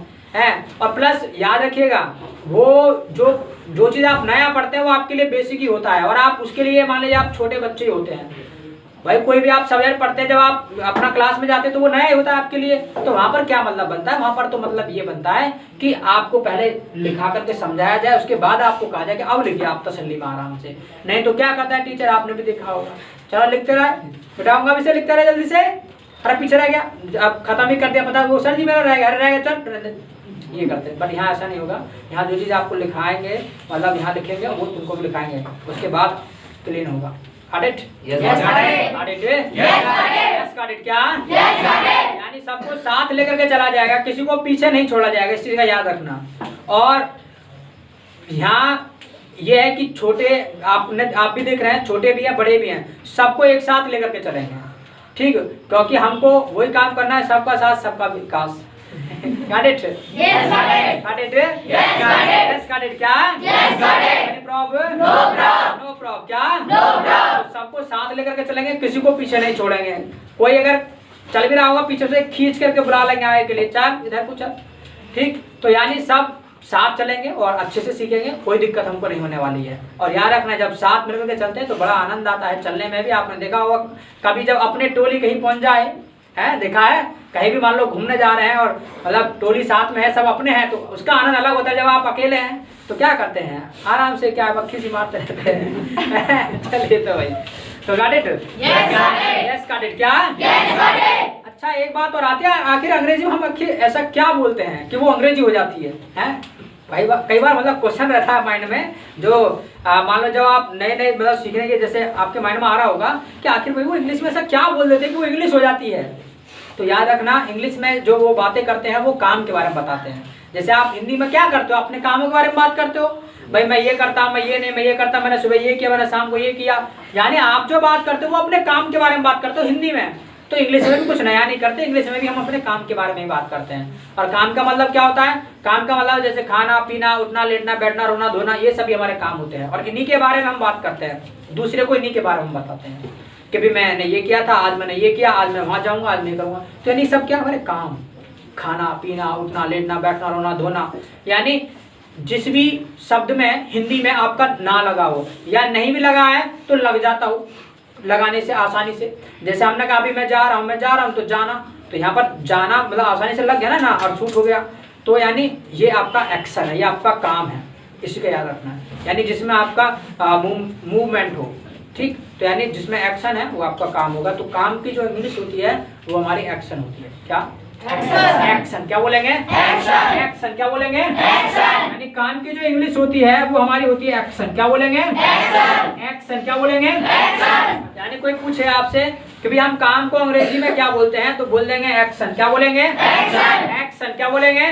और प्लस याद रखिएगा वो जो चीज़ आप नया पढ़ते हैं वो आपके लिए बेसिक ही होता है और आप उसके लिए मान लीजिए आप छोटे बच्चे ही होते हैं। भाई कोई भी आप सब्जेक्ट पढ़ते हैं जब आप अपना क्लास में जाते हैं तो वो नया ही होता है आपके लिए। तो वहाँ पर क्या मतलब बनता है? वहाँ पर तो मतलब ये बनता है कि आपको पहले लिखा करके समझाया जाए, उसके बाद आपको कहा जाए कि अब लिखिए आप तसल्ली में आराम से। नहीं तो क्या करता है टीचर, आपने भी देखा होगा, चलो लिखते रहे, बिठाऊंगा भी से लिखते रहे जल्दी से, अरे पीछे रह गया, अब खत्म ही कर दिया, पता वो सर जी मेरा रह गया चल, ये करते हैं। बट यहाँ ऐसा नहीं होगा। यहाँ जो चीज़ आपको लिखाएंगे मतलब यहाँ लिखेंगे वो तुमको भी लिखाएंगे, उसके बाद क्लीन होगा। यानी सबको साथ लेकर के चला जाएगा, किसी को पीछे नहीं छोड़ा जाएगा, इस चीज का याद रखना। और यहाँ ये है कि छोटे आप भी देख रहे हैं, छोटे भी हैं बड़े भी हैं, सबको एक साथ लेकर के चलेंगे, ठीक? क्योंकि हमको वही काम करना है, सबका साथ सबका विकास। Got it? Yes, got it. Got it? Yes, got it. Yes, got it. क्या? Yes, got it. Any problem? No problem. No problem. क्या? No problem. तो सबको साथ लेकर के चलेंगे, किसी को पीछे नहीं छोड़ेंगे। कोई अगर चल भी रहा होगा पीछे से खींच करके बुला लेंगे आगे के लिए, चल इधर कुछ, ठीक? तो यानी सब साथ चलेंगे और अच्छे से सीखेंगे, कोई दिक्कत हमको नहीं होने वाली है। और याद रखना जब साथ मिलकर के चलते हैं तो बड़ा आनंद आता है चलने में भी। आपने देखा होगा कभी जब अपने टोली कहीं पहुंच जाए, है देखा है, कहीं भी मान लो घूमने जा रहे हैं और मतलब टोली साथ में है, सब अपने हैं, तो उसका आनंद अलग होता है। जब आप अकेले हैं तो क्या करते हैं, आराम से क्या मक्खी सी मारते रहते हैं। चलिए तो भाई, तो got it? Yes got it. क्या? Yes got it. अच्छा एक बात और आती है, आखिर अंग्रेजी में हम ऐसा क्या बोलते हैं कि वो अंग्रेजी हो जाती है? भाई कई बार मतलब क्वेश्चन रहता है माइंड में, जो मान लो जब आप नए नए मतलब सीखने के जैसे आपके माइंड में आ रहा होगा कि आखिर भाई वो इंग्लिश में ऐसा क्या बोल देते हैं कि वो इंग्लिश हो जाती है। तो याद रखना इंग्लिश में जो वो बातें करते हैं वो काम के बारे में बताते हैं। जैसे आप हिंदी में क्या करते हो, अपने कामों के बारे में बात करते हो, भाई मैं ये करता हूँ, मैं ये नहीं, मैं ये करता, मैंने सुबह ये किया, मैंने शाम को ये किया, यानी आप जो बात करते हो वो अपने काम के बारे में बात करते हो हिंदी में। तो इंग्लिश में भी कुछ नया नहीं करते, इंग्लिश में भी हम अपने काम के बारे में ही बात करते हैं। और काम का मतलब क्या होता है? काम का मतलब जैसे खाना पीना, उठना लेटना, बैठना, रोना धोना, ये सभी हमारे काम होते हैं और इन्हीं के बारे में हम बात करते हैं। दूसरे को इन्हीं के बारे में हम बताते हैं कि भी मैंने ये किया था, आज मैंने ये किया, आज मैं वहाँ जाऊँगा, आज नहीं करूँगा। तो यानी सब क्या हमारे काम, खाना पीना, उठना लेटना, बैठना, रोना धोना। यानी जिस भी शब्द में हिंदी में आपका ना लगा हो या नहीं भी लगा है तो लग जाता हो, लगाने से आसानी से। जैसे हमने कहा अभी मैं जा रहा हूँ तो जाना, तो यहाँ पर जाना मतलब आसानी से लग गया ना और शूट हो गया। तो यानी ये आपका एक्शन है, ये आपका काम है, इसको याद रखना है। यानी जिसमें आपका मूवमेंट हो, ठीक? तो यानी जिसमें एक्शन है वो आपका काम होगा। तो काम की जो इंग्लिश होती है वो हमारी एक्शन होती है। क्या? एक्शन क्या बोलेंगे? एक्शन क्या बोलेंगे? यानी काम की जो इंग्लिश होती है वो हमारी होती है एक्शन। क्या बोलेंगे? एक्शन क्या बोलेंगे? यानी कोई पूछे आपसे कि भाई हम काम को अंग्रेजी में क्या बोलते हैं, तो बोल देंगे एक्शन। क्या बोलेंगे? एक्शन क्या बोलेंगे?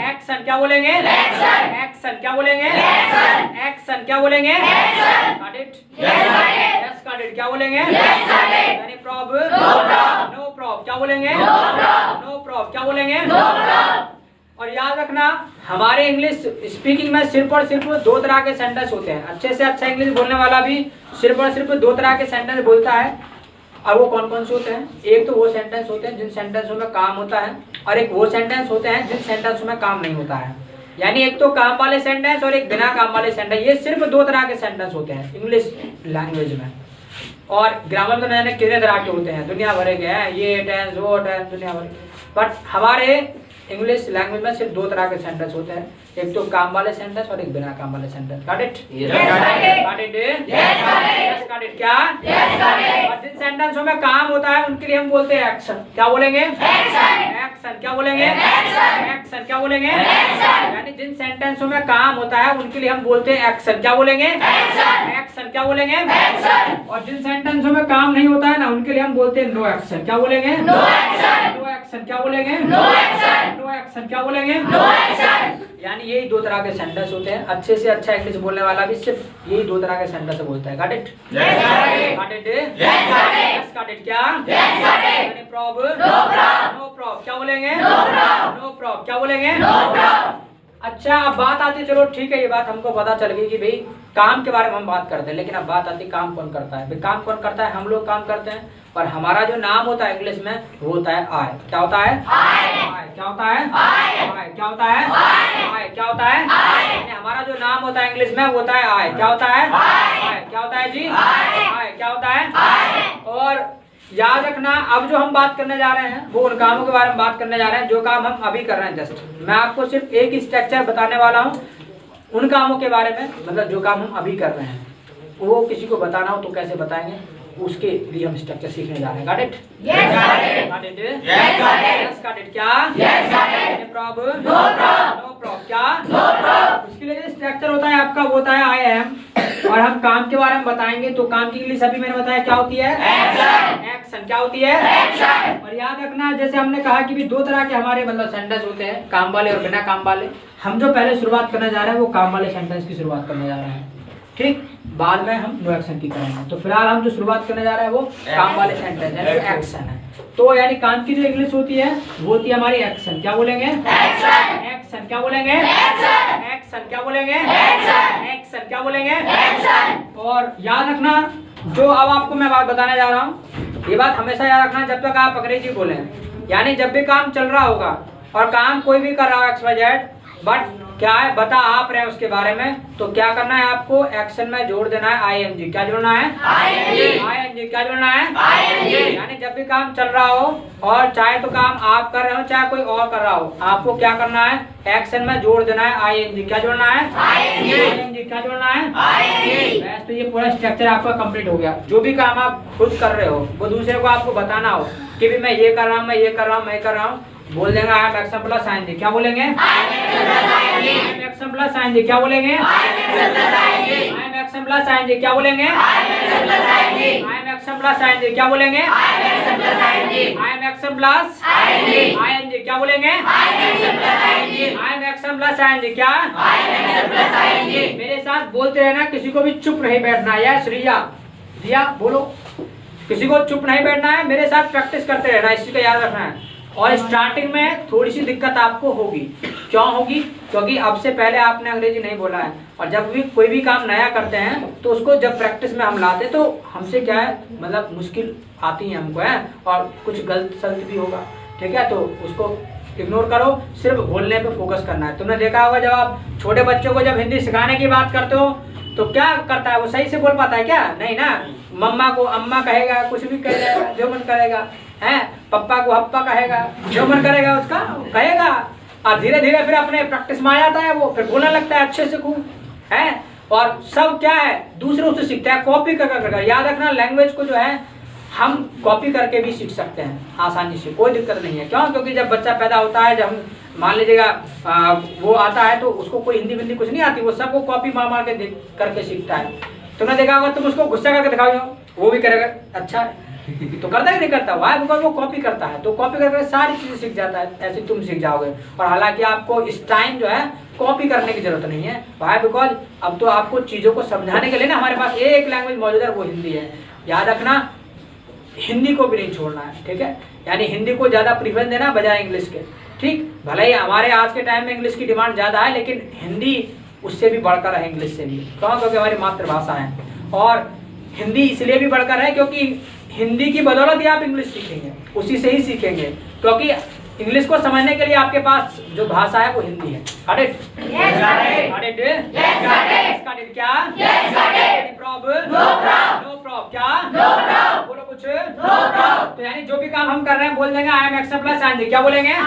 एक्शन क्या बोलेंगे? एक्शन क्या बोलेंगे? एक्शन क्या बोलेंगे? Got it? Yes got it. क्या बोलेंगे? यानी प्रॉब, नो प्रॉब। क्या बोलेंगे? No prob. क्या बोलेंगे? और याद रखना हमारे इंग्लिश स्पीकिंग में सिर्फ और सिर्फ दो तरह के सेंटेंस होते हैं। अच्छे से अच्छा इंग्लिश बोलने वाला भी सिर्फ और सिर्फ दो तरह के सेंटेंस बोलता है। और वो कौन कौन से होते हैं? एक तो वो सेंटेंस होते हैं जिन सेंटेंसों में काम होता है, और एक वो सेंटेंस होते हैं जिन सेंटेंसों में काम नहीं होता है। यानी एक तो काम वाले सेंटेंस और एक बिना काम वाले सेंटेंस। ये सिर्फ दो तरह के सेंटेंस होते हैं इंग्लिश लैंग्वेज में। और ग्रामर में जाने कितने तरह के होते हैं, दुनिया भर के हैं, ये टेंस वो टेंस दुनिया भर। बट हमारे इंग्लिश लैंग्वेज में सिर्फ दो तरह के सेंटेंस होते हैं, एक तो काम वाले सेंटेंस और एक बिना काम वाले sentence. Got it? Got it? Yes got it. क्या? और जिन सेंटेंसों में काम होता है उनके लिए हम बोलते हैं एक्शन। क्या बोलेंगे? एक्शन। क्या बोलेंगे? एक्शन। क्या बोलेंगे? यानी जिन सेंटेंसों में काम होता है उनके लिए हम बोलते हैं एक्शन। क्या बोलेंगे? एक्शन। क्या बोलेंगे? और जिन सेंटेंसों में काम नहीं होता है ना उनके लिए हम बोलते हैं नो एक्शन। क्या बोलेंगे? No action. क्या बोलेंगे? No action. क्या बोलेंगे? यानी यही दो तरह के सेंटेंस होते हैं। अच्छे से अच्छा इंग्लिश बोलने वाला भी सिर्फ यही दो तरह के सेंटेंस बोलता है। Got it? Got it? Yes got it. क्या? यानी प्रॉब, नो प्रॉब। क्या बोलेंगे? No prob. क्या बोलेंगे? अच्छा अब बात आती है, चलो ठीक है ये बात हमको पता चल गई कि भाई काम के बारे में हम बात करते हैं, लेकिन अब बात आती है काम कौन करता है। भाई काम कौन करता है? हम लोग काम करते हैं, और हमारा जो नाम होता है इंग्लिश में वो होता है आई। क्या होता है? आई। क्या होता है? आई। क्या होता है? आई। क्या होता है? यानी हमारा जो नाम होता है इंग्लिश में वो होता है आई। क्या होता है? आई। क्या होता है जी? आई। क्या होता है? और याद रखना अब जो हम बात करने जा रहे हैं वो उन कामों के बारे में बात करने जा रहे हैं जो काम हम अभी कर रहे हैं। जस्ट मैं आपको सिर्फ एक ही स्ट्रक्चर बताने वाला हूँ उन कामों के बारे में, मतलब जो काम हम अभी कर रहे हैं वो किसी को बताना हो तो कैसे बताएंगे, उसके लिए हम स्ट्रक्चर सीखने जा रहे हैं। Got it? Got it? Yes got it. क्या? Prob, no prob. क्या? उसके लिए जो स्ट्रक्चर होता है आपका वो होता है आई एम। और हम काम के बारे में बताएंगे तो काम की इंग्लिश अभी मैंने बताया क्या होती है? एक्शन। क्या होती है? और याद रखना जैसे हमने कहा कि भी दो तरह के हमारे मतलब सेंटेंस होते हैं, काम वाले और बिना काम वाले। हम जो पहले शुरुआत करने जा रहे हैं वो काम वाले सेंटेंस की शुरुआत करने जा रहे हैं, ठीक। बाद में हम नो एक्शन की करेंगे। तो फिलहाल हम जो शुरुआत करने जा रहे हैं वो काम वाले सेंटेंस है, एक्शन है। तो यानी काम की जो इंग्लिश होती है वो होती है हमारी एक्शन। क्या बोलेंगे? एक्शन। क्या बोलेंगे? एक्शन। क्या बोलेंगे? एक्शन। क्या बोलेंगे? और याद रखना जो अब आपको मैं बात बताने जा रहा हूँ ये बात हमेशा याद रखना जब तक आप अंग्रेजी बोलें। यानी जब भी काम चल रहा होगा और काम कोई भी कर रहा हो XYZ, बट क्या है बता आप रहे हैं उसके बारे में, तो क्या करना है आपको एक्शन में जोड़ देना है ING। क्या जोड़ना है? ING। क्या जोड़ना है? यानी जब भी काम चल रहा हो और चाहे तो काम आप कर रहे हो चाहे कोई और कर रहा हो, आपको क्या करना है एक्शन में जोड़ देना है ING। क्या जोड़ना है? ING। क्या जोड़ना है? बस तो ये पूरा स्ट्रक्चर आपका कंप्लीट हो गया। जो भी काम आप खुद कर रहे हो वो दूसरे को आपको बताना हो कि भी मैं ये कर रहा हूँ, मैं ये कर रहा हूँ, मैं कर रहा हूँ, बोल देंगे आई एम एक्शन प्लस ING। क्या बोलेंगे? I am action plus ING। क्या बोलेंगे? I am action plus ING। क्या बोलेंगे? I am action plus ING। क्या बोलेंगे? I am action plus ING। क्या बोलेंगे? I am action plus ING। क्या? मेरे साथ बोलते रहना, किसी को भी चुप नहीं बैठना। यस रिया, रिया बोलो, किसी को चुप नहीं बैठना है, मेरे साथ प्रैक्टिस करते रहना, इसी का याद रखना है। और स्टार्टिंग में थोड़ी सी दिक्कत आपको होगी। क्यों होगी? क्योंकि अब से पहले आपने अंग्रेजी नहीं बोला है, और जब भी कोई भी काम नया करते हैं तो उसको जब प्रैक्टिस में हम लाते तो हमसे क्या है मतलब मुश्किल आती है हमको, है, और कुछ गलत सलत भी होगा, ठीक है। तो उसको इग्नोर करो, सिर्फ बोलने पे फोकस करना है। तुमने देखा होगा जब आप छोटे बच्चों को जब हिंदी सिखाने की बात करते हो तो क्या करता है वो, सही से बोल पाता है क्या? नहीं ना। मम्मा को अम्मा कहेगा, कुछ भी कहेगा, जो मन करेगा, है, पप्पा को हप्पा कहेगा, जो मन करेगा उसका कहेगा, और धीरे धीरे फिर अपने प्रैक्टिस में आ जाता है, वो फिर बोलने लगता है अच्छे से खूब, है। और सब क्या है दूसरों से सीखता है, कॉपी कर। याद रखना लैंग्वेज को जो है हम कॉपी करके भी सीख सकते हैं आसानी से, कोई दिक्कत नहीं है। क्यों? क्योंकि जब बच्चा पैदा होता है, जब हम मान लीजिएगा वो आता है तो उसको कोई हिंदी विंदी कुछ नहीं आती, वो सबको कॉपी मार मार के करके सीखता है। तुमने देखा होगा, तुम उसको गुस्सा करके दिखाओ वो भी करेगा, अच्छा तो करता ही नहीं करता, वाई बिकॉज वो कॉपी करता है, तो कॉपी करके सारी चीजें सीख जाता है, ऐसे तुम सीख जाओगे। और हालांकि आपको इस टाइम जो है कॉपी करने की जरूरत नहीं है, वाई बिकॉज अब तो आपको चीजों को समझाने के लिए ना हमारे पास एक लैंग्वेज मौजूद है, वो हिंदी है। याद रखना, हिंदी को भी नहीं छोड़ना है, ठीक है? यानी हिंदी को ज्यादा प्रीफरेंस देना बजाय इंग्लिश के, ठीक? भले ही हमारे आज के टाइम में इंग्लिश की डिमांड ज्यादा है, लेकिन हिंदी उससे भी बढ़कर है, इंग्लिश से भी। क्यों? क्योंकि हमारी मातृभाषा है, और हिंदी इसलिए भी बढ़कर है क्योंकि हिंदी की बदौलत ही आप इंग्लिश सीखेंगे, उसी से ही सीखेंगे, क्योंकि इंग्लिश को समझने के लिए आपके पास जो भाषा है वो हिंदी है। Got it? Yes, got it. Got it? Yes, got it. Yes, got it. क्या? Yes, got it. Any problem? No problem. No problem. क्या? No problem. बोलो कुछ? No problem. तो यानी जो भी काम हम कर रहे हैं बोल देंगे आई एम एक्सेप्ट प्लस आएंगे, क्या बोलेंगे? I am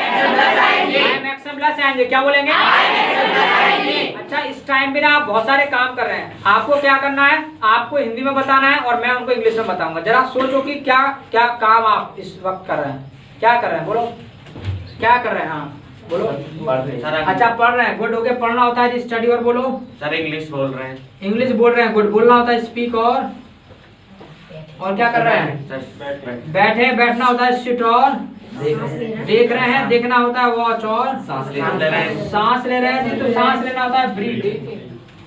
accept plus ing. I am accept plus आएंगे, क्या बोलेंगे? I am accept plus ing. अच्छा, इस टाइम पे ना आप बहुत सारे काम कर रहे हैं, आपको क्या करना है, आपको हिंदी में बताना है और मैं उनको इंग्लिश में बताऊंगा। जरा सोचो कि क्या क्या काम आप इस वक्त कर रहे हैं, क्या कर रहे हैं, बोलो क्या कर रहे हैं? हाँ बोलो। सर अच्छा, पढ़ रहे हैं, गुड। हो गया, पढ़ना होता है स्टडी, और बोलो सर इंग्लिश बोल रहे हैं। इंग्लिश बोल रहे हैं, गुड। बोलना होता है स्पीक, और क्या कर रहे हैं? सर बैठे, बैठना होता है सिट, और देख रहे हैं, देखना होता है वॉच, और सांस ले रहे हैं। सांस ले रहे हैं तो सांस लेना होता है ब्रीथ।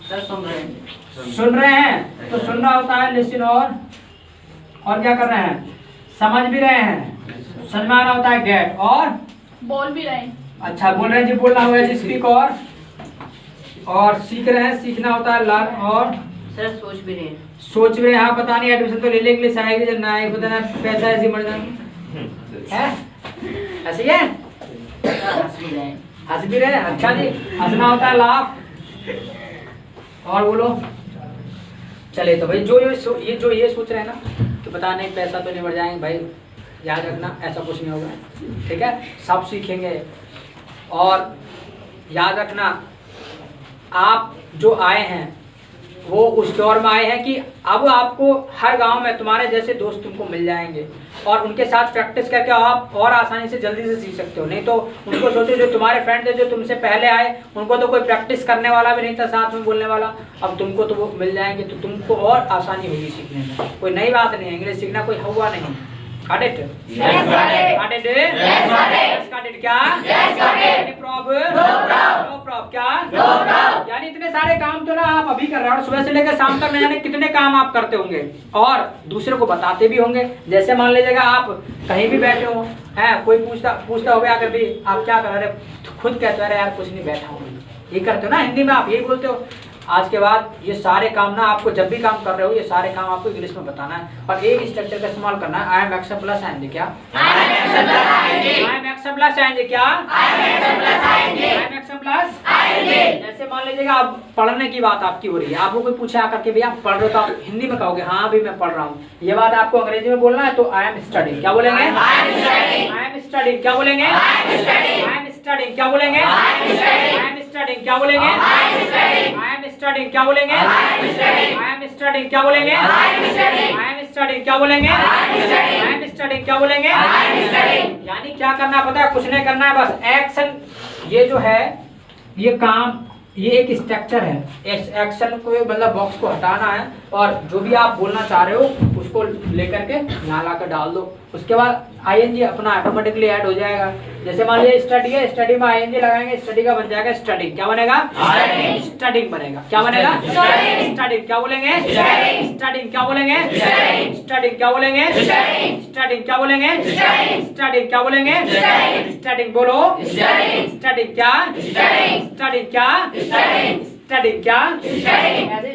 सर सुन रहे हैं। सुन रहे हैं तो सुनना होता है लिसन, और क्या कर रहे हैं? समझ भी रहे हैं, समझ में आना होता है गेट, और बोल भी रहे हैं। अच्छा बोल रहे हैं जी, बोलना होगा जी स्पीक, और सीख रहे हैं, सीखना होता है लर्न, और सर सोच भी रहे हैं। सोच भी रहे हैं। हाँ, पता नहीं एडमिशन तो ले ले, इंग्लिश आएगी जब ना आएगी पता नहीं, पैसा ऐसी मर जाएंगे है, ऐसी है, हंस भी रहे हैं। हंस भी रहे हैं। अच्छा जी, हंसना होता है लाफ, और बोलो। चले तो भाई जो ये सोच रहे हैं ना कि पता नहीं पैसा तो नहीं बढ़ जाएंगे, भाई याद रखना ऐसा कुछ नहीं होगा, ठीक है? सब सीखेंगे। और याद रखना, आप जो आए हैं वो उस दौर में आए हैं कि अब आपको हर गांव में तुम्हारे जैसे दोस्त तुमको मिल जाएंगे, और उनके साथ प्रैक्टिस करके आप और आसानी से जल्दी से सीख सकते हो। नहीं तो उनको सोचो, जो तुम्हारे फ्रेंड थे जो तुमसे पहले आए, उनको तो कोई प्रैक्टिस करने वाला भी नहीं था साथ में बोलने वाला, अब तुमको तो वो मिल जाएंगे, तो तुमको और आसानी होगी सीखने में। कोई नई बात नहीं है, इंग्लिश सीखना कोई हुआ नहीं। Got it? Yes, got it. Got it? Yes, got it. Yes, got it. क्या? Yes, got it. Any problem? No problem. No problem. क्या? No problem. यानी इतने सारे काम तो ना आप अभी कर रहे हो, और सुबह से लेकर शाम तक न जाने कितने काम आप करते होंगे, और दूसरे को बताते भी होंगे। जैसे मान लीजिएगा आप कहीं भी बैठे हो, है कोई पूछता हो गया अगर भी आप क्या कर रहे हो, तो खुद कहते हो अरे यार कुछ नहीं, बैठा हूँ, ये करते हो ना हिंदी में, आप यही बोलते हो। आज के बाद ये सारे काम ना आपको जब भी काम कर रहे हो, ये सारे काम आपको इंग्लिश में बताना है, और एक स्ट्रक्चर का इस्तेमाल करना है। आई एम एक्सेप्ट प्लस आएंगे, क्या? I am accept plus ing. I am accept plus आएंगे, क्या? I am accept plus ing. I am accept plus ing. जैसे मान लीजिएगा आप पढ़ने की बात आपकी हो रही है, आपको कोई पूछे आकर के भैया आप पढ़ रहे हो, तो आप हिंदी में कहोगे हाँ भी मैं पढ़ रहा हूँ। ये बात आपको अंग्रेजी में बोलना है तो आई एम स्टडिंग, क्या बोलेंगे? I am studying. I am studying, क्या बोलेंगे? I am studying. I am studying, क्या बोलेंगे? I am studying. I am studying, क्या बोलेंगे? I am studying. I am studying, क्या बोलेंगे? I am studying. I am studying, क्या बोलेंगे? I am studying. I am studying, क्या बोलेंगे? I am studying. I am studying, क्या बोलेंगे? I am studying. यानी क्या करना पता है? कुछ नहीं करना है, बस एक्शन। ये जो है ये काम, ये एक स्ट्रक्चर है, इस एक्शन को मतलब बॉक्स को हटाना है, और जो भी आप बोलना चाह रहे हो उसको लेकर के यहाँ ला कर डाल दो। उसके बाद आईएनजी अपना ऑटोमेटिकली ऐड हो जाएगा। जैसे मान लीजिए स्टडी है, स्टडी में आईएनजी लगाएंगे, स्टडी का बन जाएगा स्टडिंग, क्या बनेगा? Studying. स्टडिंग बनेगा, क्या बनेगा? Studying. स्टडिंग, क्या बोलेंगे? Studying. स्टडिंग, क्या बोलेंगे? Studying. स्टडिंग, क्या बोलेंगे? Studying. स्टडिंग, क्या बोलेंगे? Studying. स्टडिंग, क्या बोलेंगे? Studying. स्टडिंग बोलो। Studying. स्टडिंग क्या? Studying. स्टडिंग क्या? Studying. स्टडिंग क्या? Studying. ऐसे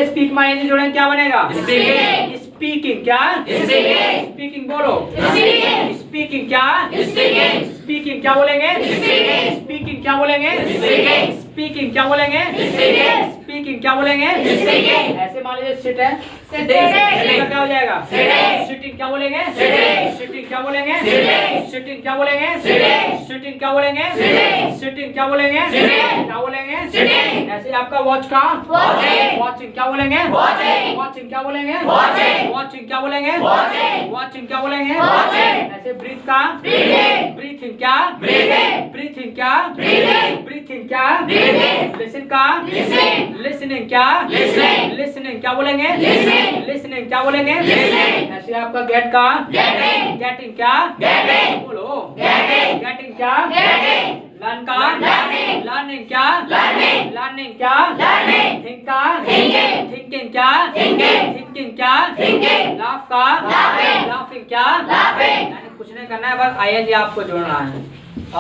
स्पीक में आईएनजी जोड़ेंगे, क्या बनेगा? Speaking. स्पीकिंग, क्या? Speaking. स्पीकिंग बोलो। Speaking. स्पीकिंग क्या? Speaking. स्पीकिंग क्या बोलेंगे? Speaking. स्पीकिंग क्या बोलेंगे? Speaking. स्पीकिंग क्या बोलेंगे? Speaking. स्पीकिंग क्या बोलेंगे? ऐसे मान लीजिए सिट है, Sitting. क्या हो जाएगा? Sitting. सिटिंग क्या बोलेंगे? Sitting. सिटिंग क्या बोलेंगे? Sitting. सिटिंग क्या बोलेंगे? Sitting. सिटिंग क्या बोलेंगे? Sitting. सिटिंग क्या बोलेंगे? Sitting. क्या बोलेंगे? Sitting. ऐसे आपका वॉच का Watching. वॉचिंग क्या बोलेंगे? Watching. वॉचिंग क्या बोलेंगे? Watching. वॉचिंग क्या बोलेंगे? Watching. वॉचिंग क्या बोलेंगे? Watching. ऐसे ब्रीथ का Breathing. ब्रीथिंग क्या? Breathing. ब्रीथिंग क्या? Breathing. ब्रीथिंग क्या? Breathing. लिसन का Listening. लिसनिंग क्या? Listening. लिसनिंग क्या बोलेंगे? Listening. लिसनिंग क्या बोलेंगे? Listening. ऐसे आपका गेट का Getting. गेटिंग क्या? Getting. बोलो Getting. गेटिंग क्या? Getting. लर्न का Learning. लर्निंग क्या? Learning. लर्निंग क्या? Learning. थिंक का Thinking. थिंकिंग क्या? Thinking. थिंकिंग क्या? Thinking. लाफ का Laughing. लाफिंग क्या? Laughing. यानी कुछ नहीं करना है, बस आईएनजी आपको जोड़ना है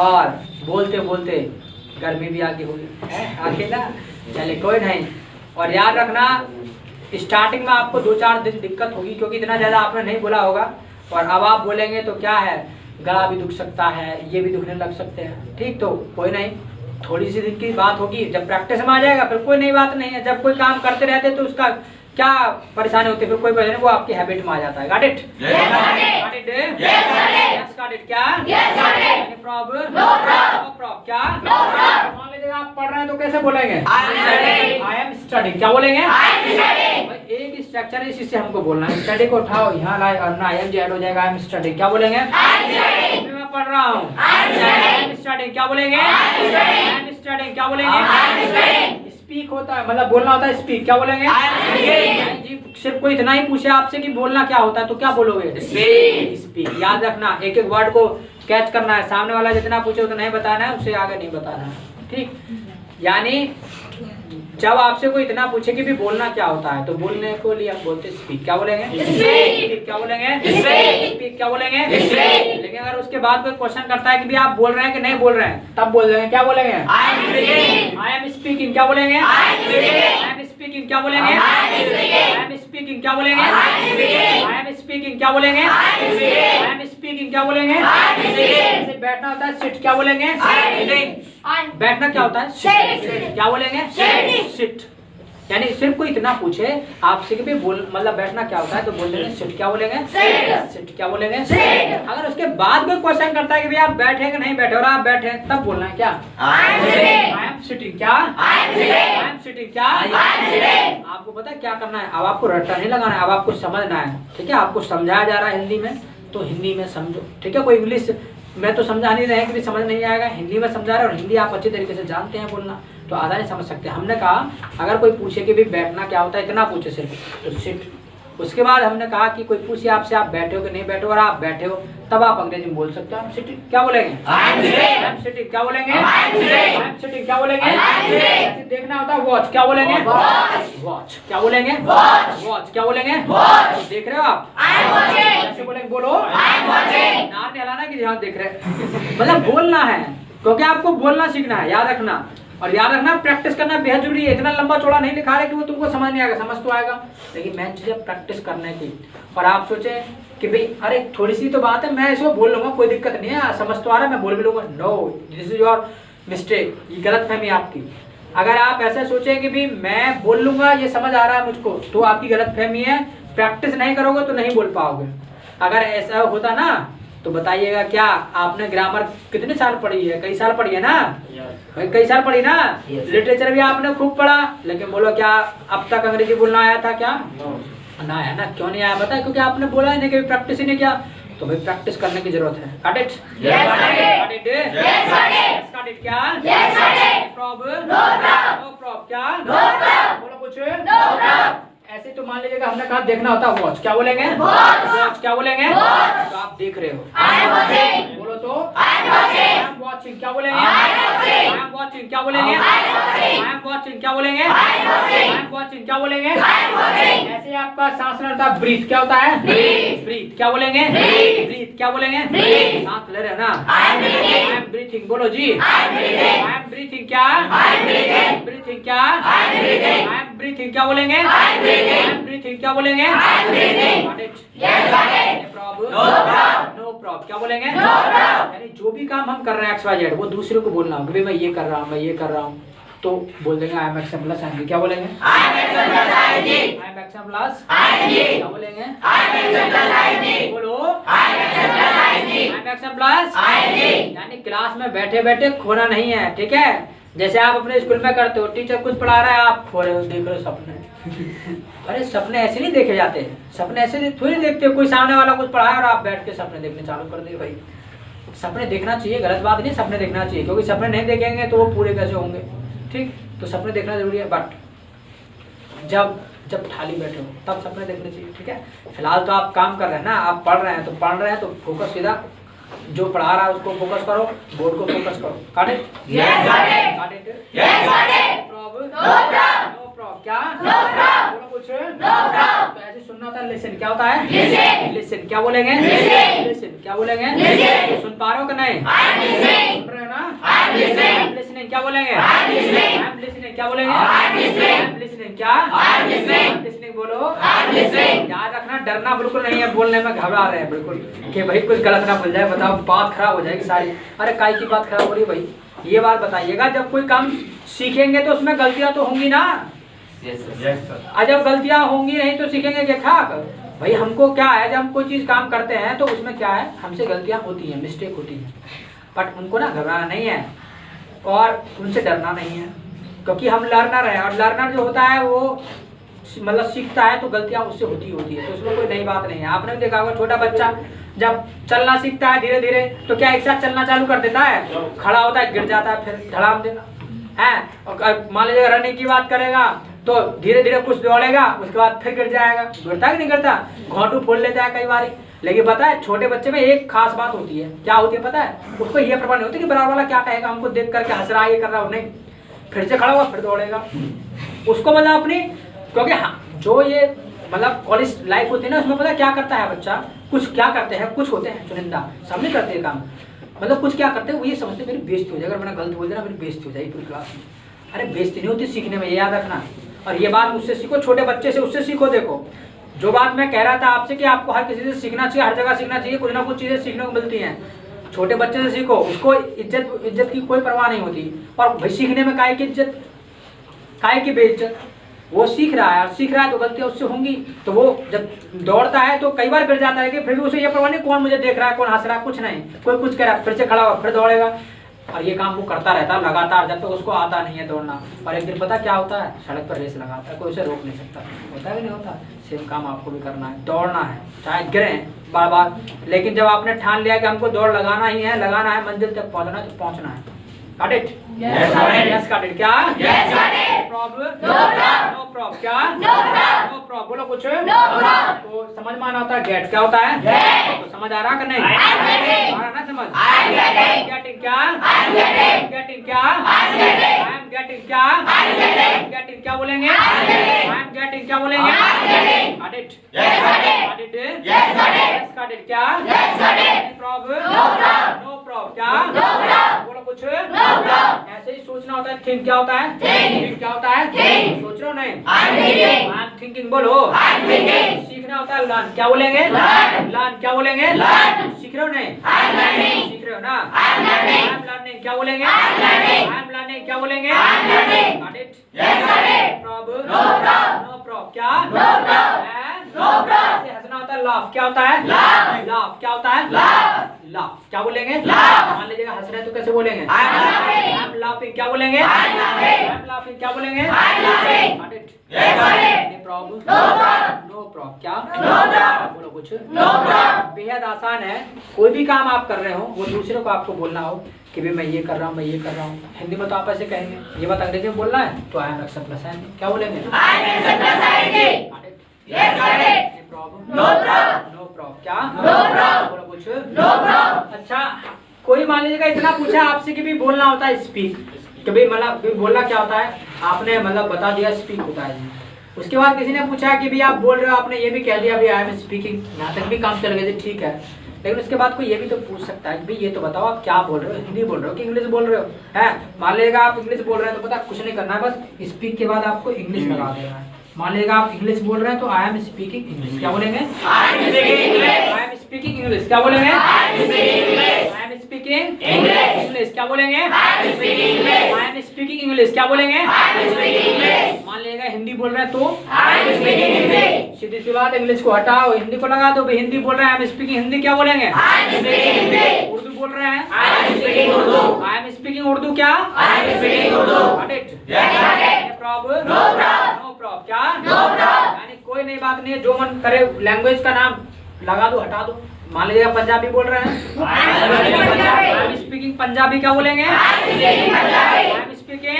और बोलते बोलते गर्मी भी आगे होगी है आगे ना, चले कोई नहीं। और याद रखना स्टार्टिंग में आपको 2-4 दिन दिक्कत होगी क्योंकि इतना ज़्यादा आपने नहीं बोला होगा, और अब आप बोलेंगे तो क्या है, गला भी दुख सकता है, ये भी दुखने लग सकते हैं, ठीक। तो कोई नहीं, थोड़ी सी दिन की बात होगी, जब प्रैक्टिस में आ जाएगा फिर कोई नई बात नहीं है। जब कोई काम करते रहते तो उसका क्या परेशानी होती है, फिर कोई परेशानी, वो आपकी हैबिट में आ जाता है। Got it? Yes, got it. Got it? Yes, got it. Yes got it. क्या? Yes, got it. Any problem? No problem. No problem. क्या? No problem. मान लीजिए आप पढ़ रहे हैं तो कैसे बोलेंगे? I am studying. I am studying. क्या बोलेंगे? I am studying. भाई एक स्ट्रक्चर है, इसी से हमको बोलना है। स्टडी को उठाओ, यहाँ लाए और ना आई एम ऐड हो जाएगा। I am studying. क्या बोलेंगे? I am studying. मैं पढ़ रहा हूँ। I am studying. स्टडिंग। क्या बोलेंगे? I am studying. I am studying. क्या बोलेंगे? I am studying. स्पीक होता है, मतलब बोलना होता है स्पीक। क्या बोलेंगे? I am speaking. जी सिर्फ कोई इतना ही पूछे आपसे कि बोलना क्या होता है तो क्या बोलोगे? Speak. स्पीक। याद रखना, एक एक वर्ड को कैच करना है, सामने वाला जितना पूछे उतना ही बताना है, उससे आगे नहीं बताना है, ठीक। यानी जब आपसे कोई इतना पूछे कि भी बोलना क्या होता है तो बोलने को लिए आप बोलते स्पीक। क्या बोलेंगे? Speak. क्या बोलेंगे? Speak. स्पीक। क्या बोलेंगे? Speak. लेकिन अगर उसके बाद कोई क्वेश्चन करता है कि भी आप बोल रहे हैं कि नहीं बोल रहे हैं, तब बोल देंगे। क्या बोलेंगे? I am speaking. I am speaking. क्या बोलेंगे? I am speaking. I am speaking. क्या बोलेंगे? I am speaking. I am speaking. क्या बोलेंगे? I am speaking. I am speaking. क्या बोलेंगे? I am speaking. I am speaking. क्या बोलेंगे? I am speaking. ऐसे बैठना होता है सिट। क्या बोलेंगे? I am sitting. बैठना क्या होता है? Sit. क्या बोलेंगे? Sit. सिट। यानी सिर्फ कोई इतना पूछे आपसे कि भी बोल मतलब बैठना क्या होता है तो बोल देंगे सिट। क्या बोलेंगे? Sit. सिट। क्या बोलेंगे? Sit. अगर उसके बाद कोई क्वेश्चन करता है कि भैया आप बैठे कि नहीं बैठे और आप बैठे तब बोलना है क्या? I am sitting. I am sitting. क्या? I am sitting. I am sitting. क्या? I am sitting. आपको पता है क्या करना है? अब आपको रट्टा नहीं लगाना है, अब आपको समझना है, ठीक है। आपको समझाया जा रहा है हिंदी में तो हिंदी में समझो, ठीक है। कोई इंग्लिश में तो समझा नहीं रहे कि भी समझ नहीं आएगा, हिंदी में समझा रहे और हिंदी आप अच्छी तरीके से जानते हैं बोलना तो आधा नहीं समझ सकते। हमने कहा अगर कोई पूछे कि भी बैठना क्या होता है, इतना पूछे सिर्फ तो सिट। उसके बाद हमने कहा कि कोई पूछे आपसे आप बैठे हो कि नहीं बैठे हो और आप बैठे हो तब आप अंग्रेजी में बोल सकते हो। I'm sitting। क्या बोलेंगे? I am sitting. I'm sitting। क्या बोलेंगे? I am sitting. I'm sitting। क्या बोलेंगे? I am sitting. ऐसे देखना होता है वॉच। क्या बोलेंगे? Watch. वॉच। क्या बोलेंगे? Watch. वॉच। क्या बोलेंगे? Watch. तो देख रहे हो आप? I am watching. ऐसे बोलेंगे, बोलो। I am watching. नार नहीं हलाना कि हाँ देख रहे मतलब बोलना है क्योंकि आपको बोलना सीखना है, याद रखना। और याद रखना प्रैक्टिस करना बेहद जरूरी है। इतना लंबा चौड़ा नहीं लिखा है कि वो तुमको समझ नहीं आएगा, समझ तो आएगा लेकिन मेन चीज़ है प्रैक्टिस करने की। और आप सोचे कि भाई अरे थोड़ी सी तो बात है, मैं इसको बोल लूँगा, कोई दिक्कत नहीं है, समझ तो आ रहा है, मैं बोल भी लूँगा। No, this is your mistake. ये गलत फहमी आपकी। अगर आप ऐसे सोचे कि भाई मैं बोल लूँगा, ये समझ आ रहा है मुझको, तो आपकी गलत फहमी है। प्रैक्टिस नहीं करोगे तो नहीं बोल पाओगे। अगर ऐसा होता ना तो बताइएगा क्या आपने ग्रामर कितने साल पढ़ी है? कई साल पढ़ी है ना भाई, कई साल पढ़ी ना। लिटरेचर भी आपने खूब पढ़ा लेकिन बोलो क्या अब तक अंग्रेजी बोलना आया था? क्या ना आया ना। क्यों नहीं आया पता है? क्योंकि आपने बोला नहीं, कभी प्रैक्टिस ही नहीं किया। तो भाई प्रैक्टिस करने की जरूरत है। Got it? Yes, got it. Got it? Yes, got it. Yes, got it. क्या? Yes, got it. Problem? No problem. No problem. क्या? No problem. बोलो कुछ। No problem. ऐसे तो मान लीजिएगा हमने कहा देखना होता है वॉच। क्या बोलेंगे? Watch. वॉच। क्या बोलेंगे? Watch. तो आप देख रहे हो। I am watching. बोलो तो। I am watching. I am watching। क्या बोलेंगे? I am watching. I am watching। क्या बोलेंगे? I am watching. I am watching। क्या बोलेंगे? I am watching. I am watching। क्या बोलेंगे? I am watching. ऐसे आपका सांस लेना होता है ब्रीथ। क्या होता है? Breathe. ब्रीथ। क्या बोलेंगे? Breathe. ब्रीथ। क्या बोलेंगे? Breathe. सांस ले रहे हो ना? I am breathing. I am breathing। बोलो जी। I am breathing. I am breathing। क्या? I am breathing. ब्रीथिंग। क्या? I am breathing. I am breathing। क्या बोलेंगे? I am breathing. I am breathing। क्या बोलेंगे? I am breathing. Got it? Yes, got it. No problem. No problem. No problem। क्या बोलेंगे? No problem. यानी जो भी काम हम कर रहे हैं XYZ वो दूसरे को बोलना हो कि भाई मैं ये कर रहा हूँ, मैं ये कर रहा हूँ। तो बोल देंगे आई एम एक्शन प्लस आएंगे। क्या बोलेंगे? आई एम एक्शन प्लस आएंगे। क्या बोलेंगे? बोलो आई एम एक्शन प्लस आएंगे। यानी क्लास में बैठे बैठे खोना नहीं है, ठीक है? जैसे आप अपने स्कूल में करते हो, टीचर कुछ पढ़ा रहा है, आप खो रहे हो, देख रहे हो सपने। अरे सपने ऐसे नहीं देखे जाते हैं, सपने ऐसे थोड़ी देखते हो। कोई सामने वाला कुछ पढ़ाया और आप बैठ के सपने देखने चालू कर दिए। भाई सपने देखना चाहिए, गलत बात नहीं, सपने देखना चाहिए, क्योंकि सपने नहीं देखेंगे तो वो पूरे कैसे होंगे, ठीक? तो सपने देखना जरूरी है, बट जब खाली बैठे हो तब सपने देखने चाहिए, ठीक है? फिलहाल तो आप काम कर रहे हैं ना, आप पढ़ रहे हैं तो फोकस सीधा जो पढ़ा रहा है उसको फोकस करो, बोर्ड को फोकस करो। got it? Yes, got it? Yes, got it? No problem? No problem. No problem. क्या? No problem. बोलो कुछ? No problem. तो ऐसे सुनना होता है listen। क्या होता है? Listen. Listen. क्या बोलेंगे? Listen. Listen. क्या बोलेंगे? Listen. सुन पा रहे हो कि नहीं? I'm listening. सुन रहे हो ना? I'm listening. I'm listening. क्या बोलेंगे? I'm listening. I'm listening. क्या बोलेंगे? I'm listening. I'm listening. क्या? I'm listening. I'm listening बोलो। I'm listening. याद रखना, डरना बिल्कुल नहीं है, बोलने में घबरा रहे हैं बिल्कुल कि भाई कुछ गलत ना बोल जाए, बताओ बात खराब हो जाएगी सारी। अरे काय की बात खराब हो रही है भाई? ये बात बताइएगा, जब कोई काम सीखेंगे तो उसमें गलतियां तो होंगी ना। Yes sir. और जब गलतियां होंगी नहीं तो सीखेंगे क्या? खाक भाई हमको क्या है, जब हम कोई चीज काम करते हैं तो उसमें क्या है, हमसे गलतियां होती हैं, मिस्टेक होती है, बट उनको ना घबराना नहीं है और उनसे डरना नहीं है, क्योंकि हम लर्नर हैं और लर्नर जो होता है वो मतलब सीखता है तो गलतियां उससे होती है, तो उसमें कोई नई बात नहीं है। आपने भी देखा होगा छोटा बच्चा जब चलना सीखता है धीरे धीरे तो क्या एक साथ चलना चालू कर देता है, खड़ा होता है, गिर जाता है, फिर धड़ाम देना है। और मान लीजिए रनिंग की बात करेगा तो धीरे धीरे कुछ दौड़ेगा, उसके बाद फिर गिर जाएगा, गिरता है कि नहीं गिरता, घोंटू फोड़ लेता है कई बार। लेकिन पता है छोटे बच्चे में एक खास बात होती है, क्या होती है पता है? उसको ये परवाह नहीं होती कि बराबर वाला क्या कहेगा, हमको देख करके हंस रहा है, ये कर रहा हो, नहीं, फिर से खड़ा हुआ फिर दौड़ेगा। उसको मतलब अपनी, क्योंकि जो ये मतलब कॉलेज लाइफ होती है ना, उसमें पता क्या करता है बच्चा, कुछ क्या करते हैं, कुछ होते हैं चुनिंदा, सब नहीं करते काम, मतलब कुछ क्या करते हैं वो ये समझते मेरी बेइज्जती हो जाएगी, अगर मैंने गलत बोल दिया मेरी बेइज्जती हो जाएगी पूरी क्लास में। अरे बेइज्जती नहीं होती सीखने में, ये याद रखना। और ये बात मुझसे सीखो, छोटे बच्चे से उससे सीखो। देखो जो बात मैं कह रहा था आपसे कि आपको हर किसी से सीखना चाहिए, हर जगह सीखना चाहिए, कुछ ना कुछ चीज़ें सीखने को मिलती हैं। छोटे बच्चे से सीखो, उसको इज्जत की कोई परवाह नहीं होती। और भाई सीखने में काहे की इज्जत, काहे की बेइज्जत, वो सीख रहा है और सीख रहा है तो गलतियां उससे होंगी। तो वो जब दौड़ता है तो कई बार गिर जाता है, कि फिर भी उसे ये परवाह नहीं कौन मुझे देख रहा है, कौन हंस रहा है, कुछ नहीं, कोई कुछ कह रहा है, फिर से खड़ा हुआ फिर दौड़ेगा। और ये काम वो करता रहता है लगातार जब तक उसको आता नहीं है दौड़ना। और एक दिन पता क्या होता है, सड़क पर रेस लगाता है, कोई उसे रोक नहीं सकता, होता है कि नहीं होता? सेम काम आपको भी करना है, दौड़ना है, चाहे गिरें बार बार, लेकिन जब आपने ठान लिया कि हमको दौड़ लगाना ही है, लगाना है, मंजिल तक पहुंचना है तो पहुंचना है। Got it? Yes, got it. Yes, got it. क्या? Yes, got it. No problem? No problem. No problem. क्या? No problem. No problem. बोलो कुछ? No problem. तो समझ में आना होता है get, क्या होता है? Get. तो समझ आ रहा कि नहीं? I'm getting. आ रहा ना समझ? I'm getting. Getting क्या? I'm getting. Getting क्या? I'm getting. I'm getting क्या? I'm getting. Getting क्या बोलेंगे? I'm getting. I'm getting क्या बोलेंगे? I'm getting. Got it? Yes, got it. Got it? Yes, got it. Yes, got it. क्या? Yes, got it. No problem? No problem. No problem. क्या? No problem. बोलो कुछ? No problem. ऐसे ही सोचना होता है। थिंक क्या होता है? Think. क्या होता है? Think. सोच रहे हो नहीं? I'm thinking. I'm thinking बोलो। I'm thinking. सीखना होता है लर्न, क्या बोलेंगे? Learn. लर्न क्या बोलेंगे? Learn. सीख रहे हो नहीं? I'm learning. सीख रहे हो ना? I'm learning. I'm learning क्या बोलेंगे? I'm learning. I'm learning क्या बोलेंगे? I'm learning. Got it? Yes, got it. Problem? No problem. No problem. क्या? No problem. And? No problem. ऐसे हंसना होता है laugh, क्या होता है? Laugh. Laugh क्या होता है? Laugh. Laugh क्या बोलेंगे? Laugh. मान लीजिएगा हंस रहे हैं तो कैसे बोलेंगे? I'm laughing. I'm laughing क्या बोलेंगे? I'm laughing. I'm laughing क्या बोलेंगे? I'm laughing. Got it? Yes, got it. Any problem? No problem. No problem. क्या? No problem. बोलो कुछ? No problem. बेहद आसान है। कोई भी काम आप कर रहे हो वो दूसरे को आपको बोलना हो कि भाई मैं ये कर रहा हूँ, मैं ये कर रहा हूँ। हिंदी में तो आप ऐसे कहेंगे, ये बात अंग्रेजी में बोलना है तो I am action plus N, क्या बोलेंगे? I'm exercising. Got it? Yes, got it. Any problem? No problem. No problem. क्या? No problem. बोलो कुछ? No problem. अच्छा, कोई मान लीजिएगा इतना पूछा आपसे कि भी बोलना होता है स्पीक, कि भाई मतलब बोलना क्या होता है, आपने मतलब बता दिया स्पीक होता है। उसके बाद किसी ने पूछा कि भी आप बोल रहे हो, आपने ये भी कह दिया भी आई एम स्पीकिंग, यहाँ तक भी काम चल गया, ठीक है। लेकिन उसके बाद कोई ये भी तो पूछ सकता है भाई ये तो बताओ आप क्या बोल रहे हो, हिंदी बोल रहे हो कि इंग्लिश बोल रहे हो? है मान लीजिएगा आप इंग्लिश बोल रहे हैं तो पता कुछ नहीं करना है, बस स्पीक के बाद आपको इंग्लिश लगा देना है। मान लीजिएगा आप इंग्लिश बोल रहे हैं तो आई एम स्पीकिंग इंग्लिश, क्या बोलेंगे? I'm speaking English. I am speaking English, क्या बोलेंगे? I'm speaking English. I am speaking English. क्या बोलेंगे? I am speaking English. क्या बोलेंगे? मान लीजिएगा हिंदी बोल रहे हैं तो सीधी सी बात, इंग्लिश को हटाओ, हिंदी को लगा दो। हिंदी बोल रहे हैं, आई एम स्पीकिंग हिंदी। क्या बोलेंगे? उर्दू बोल रहे हैं, आई एम स्पीकिंग उर्दू। क्या? No problem. क्या? यानी कोई नई बात नहीं है, जो मन करे लैंग्वेज का नाम लगा दो, हटा दो। मान लीजिएगा पंजाबी बोल रहे हैं, आई एम स्पीकिंग पंजाबी। क्या बोलेंगे? I am speaking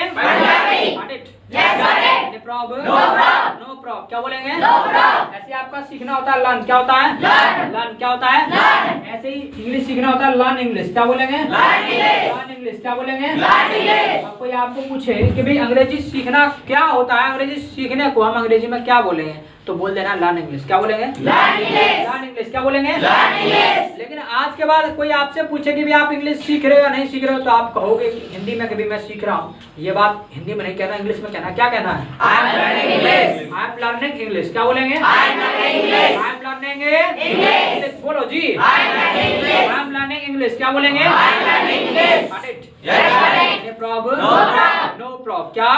no problem. क्या बोलेंगे? ऐसे आपका सीखना होता है लर्न। क्या होता है? लर्न। क्या होता है? ऐसे ही इंग्लिश सीखना होता है लर्न इंग्लिश। क्या बोलेंगे? Learn English. क्या बोलेंगे? अब कोई आपको पूछे कि भाई अंग्रेजी सीखना क्या होता है, अंग्रेजी सीखने को हम अंग्रेजी में क्या बोलेंगे, तो बोल देना लर्न इंग्लिश। क्या बोलेंगे? Learn English. क्या बोलेंगे? लेकिन आज के बाद कोई आपसे पूछे कि भी आप इंग्लिश सीख रहे हो या नहीं सीख रहे हो, तो आप कहोगे कि हिंदी में कभी मैं सीख रहा हूँ। ये बात हिंदी में नहीं कहना, इंग्लिश में कहना। क्या कहना है? I am learning English. क्या बोलेंगे? I am learning English. बोलो जी, आई एम लर्निंग इंग्लिश। क्या बोलेंगे? No problem. क्या?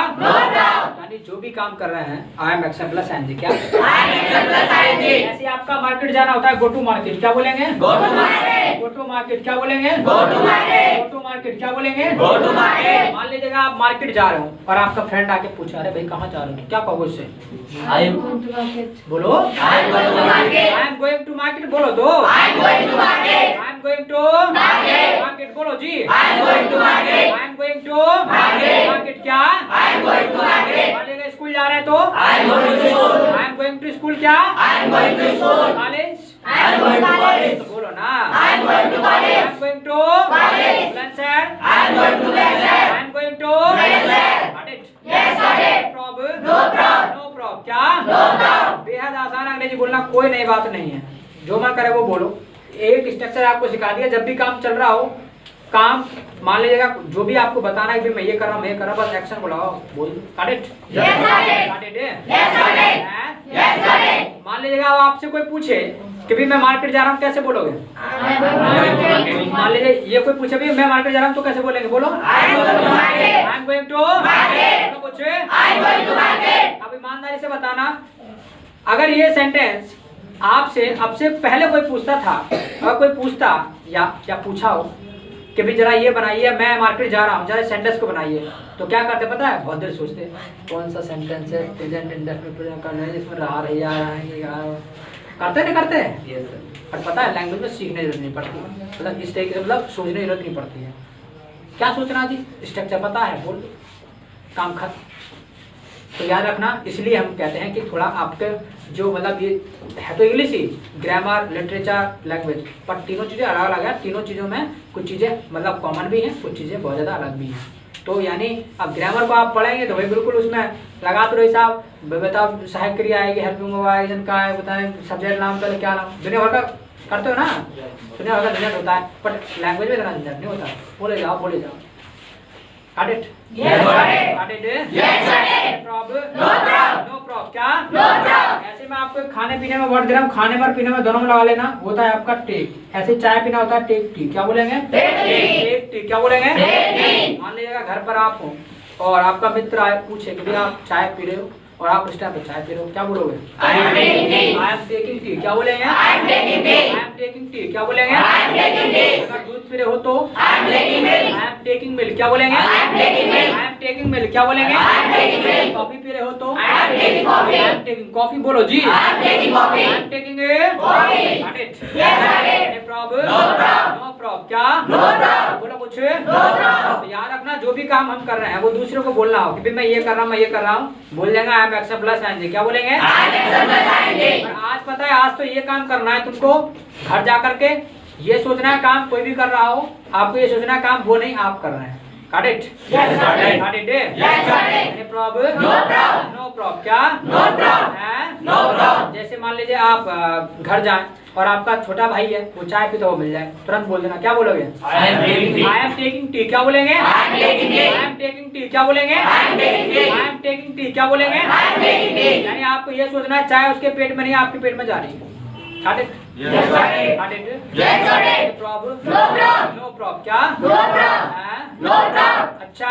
यानी जो भी काम कर रहे हैं, I am action plus NG. क्या? ऐसे आपका मार्केट जाना होता है, गो टू मार्केट। क्या बोलेंगे? Go to market. क्या बोलेंगे? Go to market. क्या बोलेंगे? मान लीजिएगा आप मार्केट जा रहे हो और आपका फ्रेंड आके पूछा, अरे भाई कहाँ जा रहे हो, क्या कहोगे उससे? बोलो, I am going to market. बोलो तो, I am going to market. बोलो जी, I am going to market. क्या? मान लीजिएगा स्कूल जा रहे हैं तो I am going to school. क्या? कॉलेज। बोलो ना, I am going to no problem. क्या? बेहद आसान अंग्रेजी बोलना, कोई नई बात नहीं है, जो मन करे वो बोलो। एक स्ट्रक्चर आपको सिखा दिया, जब भी काम चल रहा हो, काम मान लीजिएगा जो भी आपको बताना है कि मैं ये कर रहा हूँ, मैं ये कर रहा हूँ, बस एक्शन बुलाओ, बोल काट इट। मान लीजिएगा आपसे कोई पूछे कि भी मैं मार्केट जा रहा हूँ, कैसे बोलोगे? मान लीजिए ये कोई पूछे भी मैं मार्केट जा रहा हूँ, तो कैसे बोलेंगे? बोलो, I am going to market. पूछे, अब ईमानदारी से बताना, अगर ये सेंटेंस आपसे पहले कोई पूछता था, अगर कोई पूछता या पूछा हो कि भी जरा ये बनाइए, मैं मार्केट जा रहा हूँ, जरा सेंटेंस को बनाइए, तो क्या करते पता है? बहुत देर सोचते कौन सा सेंटेंस है, प्रेजेंट इंडेफिनिट प्रेजेंट करना है, जिसमें रहा रही करते नहीं करते। और पता है लैंग्वेज में सीखने की जरूरत नहीं पड़ती, मतलब इस तरीके से मतलब सोचने की जरूरत नहीं पड़ती है। क्या सोचना जी? स्ट्रक्चर पता है, बोल काम खत्म। तो याद रखना, इसलिए हम कहते हैं कि थोड़ा आपके जो मतलब ये है तो इंग्लिश ही, ग्रामर, लिटरेचर, लैंग्वेज, पर तीनों चीज़ें अलग अलग है। तीनों चीज़ों में कुछ चीज़ें मतलब कॉमन भी हैं, कुछ चीज़ें बहुत ज़्यादा अलग भी हैं। तो यानी अब ग्रामर को आप पढ़ेंगे तो भाई बिल्कुल उसमें लगा तो रही साहब, बताओ सहायक क्रिया आएगी, हेल्पिंग वर्ब का है, बताएं सब्जेक्ट नाम का क्या नाम, दुनिया भर का करते हो ना, दुनिया भर का झंझट होता है, बट लैंग्वेज में इतना झंझट नहीं होता। बोले जाओ। Got it? Yes, got it? Yes, problem? No problem. क्या? No problem. ऐसे में आपको खाने पीने में वर्ड दे रहा हूँ, खाने पर पीने में दोनों में लगा लेना, होता है आपका टेक। ऐसे चाय पीना होता है टेक टी। क्या बोलेंगे? Take tea. क्या बोलेंगे? मान लीजिएगा घर पर आप हो और आपका मित्र आए पूछे कि आप चाय पी रहे हो और आप उस टाइम पे चाय पी रहे हो, क्या बोलोगे? आई एम टेकिंग टी। क्या बोलेंगे? I am taking tea. क्या बोलेंगे? अगर दूध पी रहे हो तो आई एम टेकिंग मिल्क। क्या बोलेंगे? I am taking milk. क्या बोलेंगे? कॉफी पी रहे हो तो आई एम टेकिंग कॉफी। बोलो जी, I am taking no problem. क्या? बोलो कुछ। याद रखना, जो भी काम हम कर रहे हैं वो दूसरों को बोलना हो कि मैं ये कर रहा हूँ, मैं ये कर रहा हूँ, बोल देंगे आई एम एक्शन प्लस आएंगे। क्या बोलेंगे? आज पता है, आज तो ये काम करना है तुमको, घर जा करके ये सोचना है, काम कोई भी कर रहा हो आपको ये सोचना है, काम वो नहीं आप कर रहे हैं। Got it? Yes, got it. Got it? Yes, got it. Any problem? No problem. No problem. क्या? No problem. है? No problem. जैसे मान लीजिए आप घर जाएं और आपका छोटा भाई है, वो चाय पीता हुआ मिल जाए, तुरंत बोल देना, क्या बोलोगे? I am taking tea. क्या बोलेंगे? I am taking tea. क्या बोलेंगे? I am taking tea. क्या बोलेंगे? यानी आपको ये सोचना है चाय उसके पेट में नहीं आपके पेट में जा रही है। Got it? Yes, got it. Got it? Yes, got it. Any problem? No problem. No problem. क्या? No problem. हाँ? No problem. अच्छा,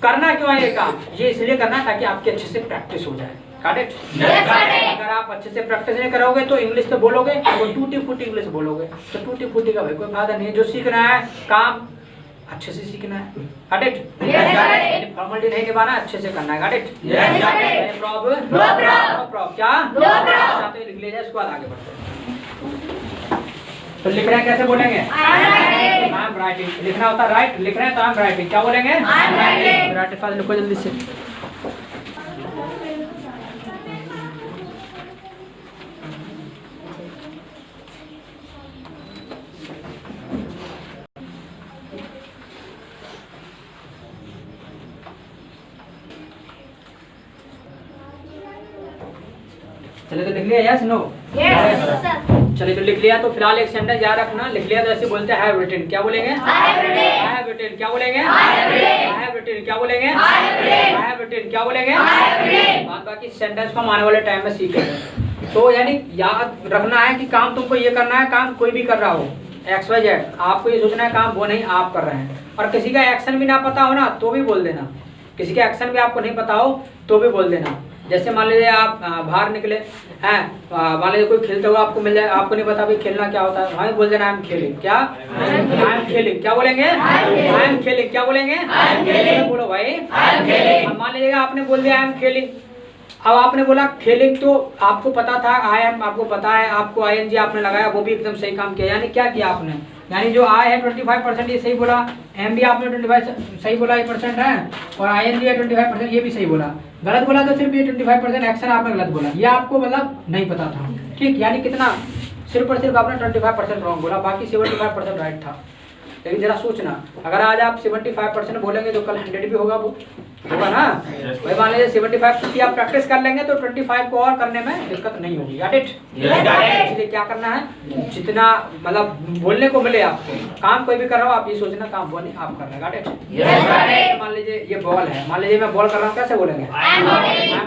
करना क्यों है ये काम? ये इसलिए करना ताकि आपकी अच्छे से प्रैक्टिस हो जाए। Got it? Yes, got it. अगर आप अच्छे से प्रैक्टिस नहीं करोगे तो इंग्लिश तो बोलोगे, वो टूटी फूटी इंग्लिश बोलोगे, तो टूटी फूटी का भाई कोई फायदा नहीं है। जो सीखना है काम अच्छे से सीखना है। Got it? Yes, got it. Formality नहीं निभाना, अच्छे से करना है। Got it? Yes, got it. Any problem? No problem. No problem. क्या? No problem. चाहते लिख लिया जाए, उसके बाद आगे बढ़ते हैं। तो लिख रहे हैं कैसे बोलेंगे? I am writing. लिखना होता है राइट, लिख रहे हैं तो I am writing। क्या बोलेंगे? I am writing. Right fast लिखो जल्दी से। चलिए तो लिख लिया, यस नो? Yes, sir. चलिए तो लिख लिया, तो फिलहाल एक सेंटेंस याद रखना। लिख लिया तो ऐसे बोलते हैं हैव रिटन। क्या बोलेंगे? I have written. I have written। क्या बोलेंगे? I have written. I have written। क्या बोलेंगे? I have written. I have written। क्या बोलेंगे? I have written. बात बाकी सेंटेंस को हम आने वाले टाइम में सीखेंगे। तो यानी याद रखना है कि काम तुमको ये करना है, काम कोई भी कर रहा हो XYZ, आपको ये सोचना है काम वो नहीं आप कर रहे हैं। और किसी का एक्शन भी ना पता हो ना तो भी बोल देना, किसी का एक्शन भी आपको नहीं पता हो तो भी बोल देना। जैसे मान लीजिए आप बाहर निकले हैं, मान लीजिए कोई खेलते हुए आपको मिल जाए, आपको नहीं पता भाई खेलना क्या होता है, वहाँ बोल देना आई एम खेलिंग। क्या? आई एम खेलिंग। क्या बोलेंगे? आई एम खेलिंग। क्या बोलेंगे? बोलो भाई। अब मान लीजिएगा आपने बोल दिया आई एम खेलिंग, अब आपने बोला खेलिंग, तो आपको पता था आई एम, आपको पता है, आपको ING आपने लगाया, वो भी एकदम सही काम किया। यानी क्या किया आपने? यानी जो आई है 25% ये सही बोला, एम भी आपने 25 सही बोला, ये % है, और ING है 25% ये भी सही बोला। गलत बोला तो सिर्फ ये 25% एक्शन आपने गलत बोला, ये आपको मतलब नहीं पता था। ठीक, यानी कितना? सिर्फ और सिर्फ आपने 25% रॉन्ग बोला, बाकी 75% राइट था। लेकिन जरा सोचना, अगर आज आप 75% बोलेंगे तो कल 100 भी होगा, वो होगा ना भाई। मान लीजिए 75% आप प्रैक्टिस कर लेंगे तो 25 को और करने में दिक्कत नहीं होगी। Got it? इसलिए क्या करना है, जितना मतलब बोलने को मिले आपको, काम कोई भी कर रहा हो आप ये सोचना काम वो नहीं आप कर रहे हैं। Got it? मान लीजिए ये बॉल है, मान लीजिए मैं बॉल कर रहा हूँ, कैसे बोलेंगे? I M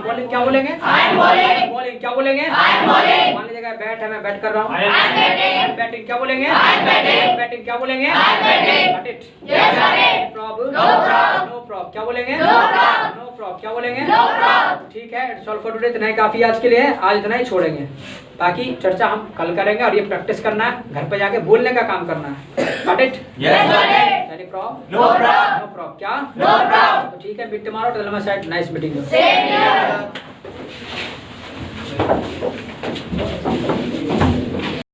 bowling. क्या बोलेंगे? I M bowling. क्या बोलेंगे? I M bowling. मान लीजिए बैट है, मैं बैट कर रहा हूँ, आई एम बैटिंग। क्या बोलेंगे? I am batting. क्या बोलेंगे? I am batting. Got it? Yes got it. Problem? No problem. No problem. क्या बोलेंगे? No problem. No problem. क्या बोलेंगे? No problem. ठीक है, इट्स ऑल फॉर टुडे। इतना ही काफी आज के लिए है, आज इतना ही छोड़ेंगे, बाकी चर्चा हम कल करेंगे। और ये प्रैक्टिस करना है, घर पे जाके बोलने का काम करना है। Got it? Yes, got it. Any problem? No problem. No problem. क्या? No problem. तो ठीक है, meet tomorrow, tell my side, nice meeting you. Same here.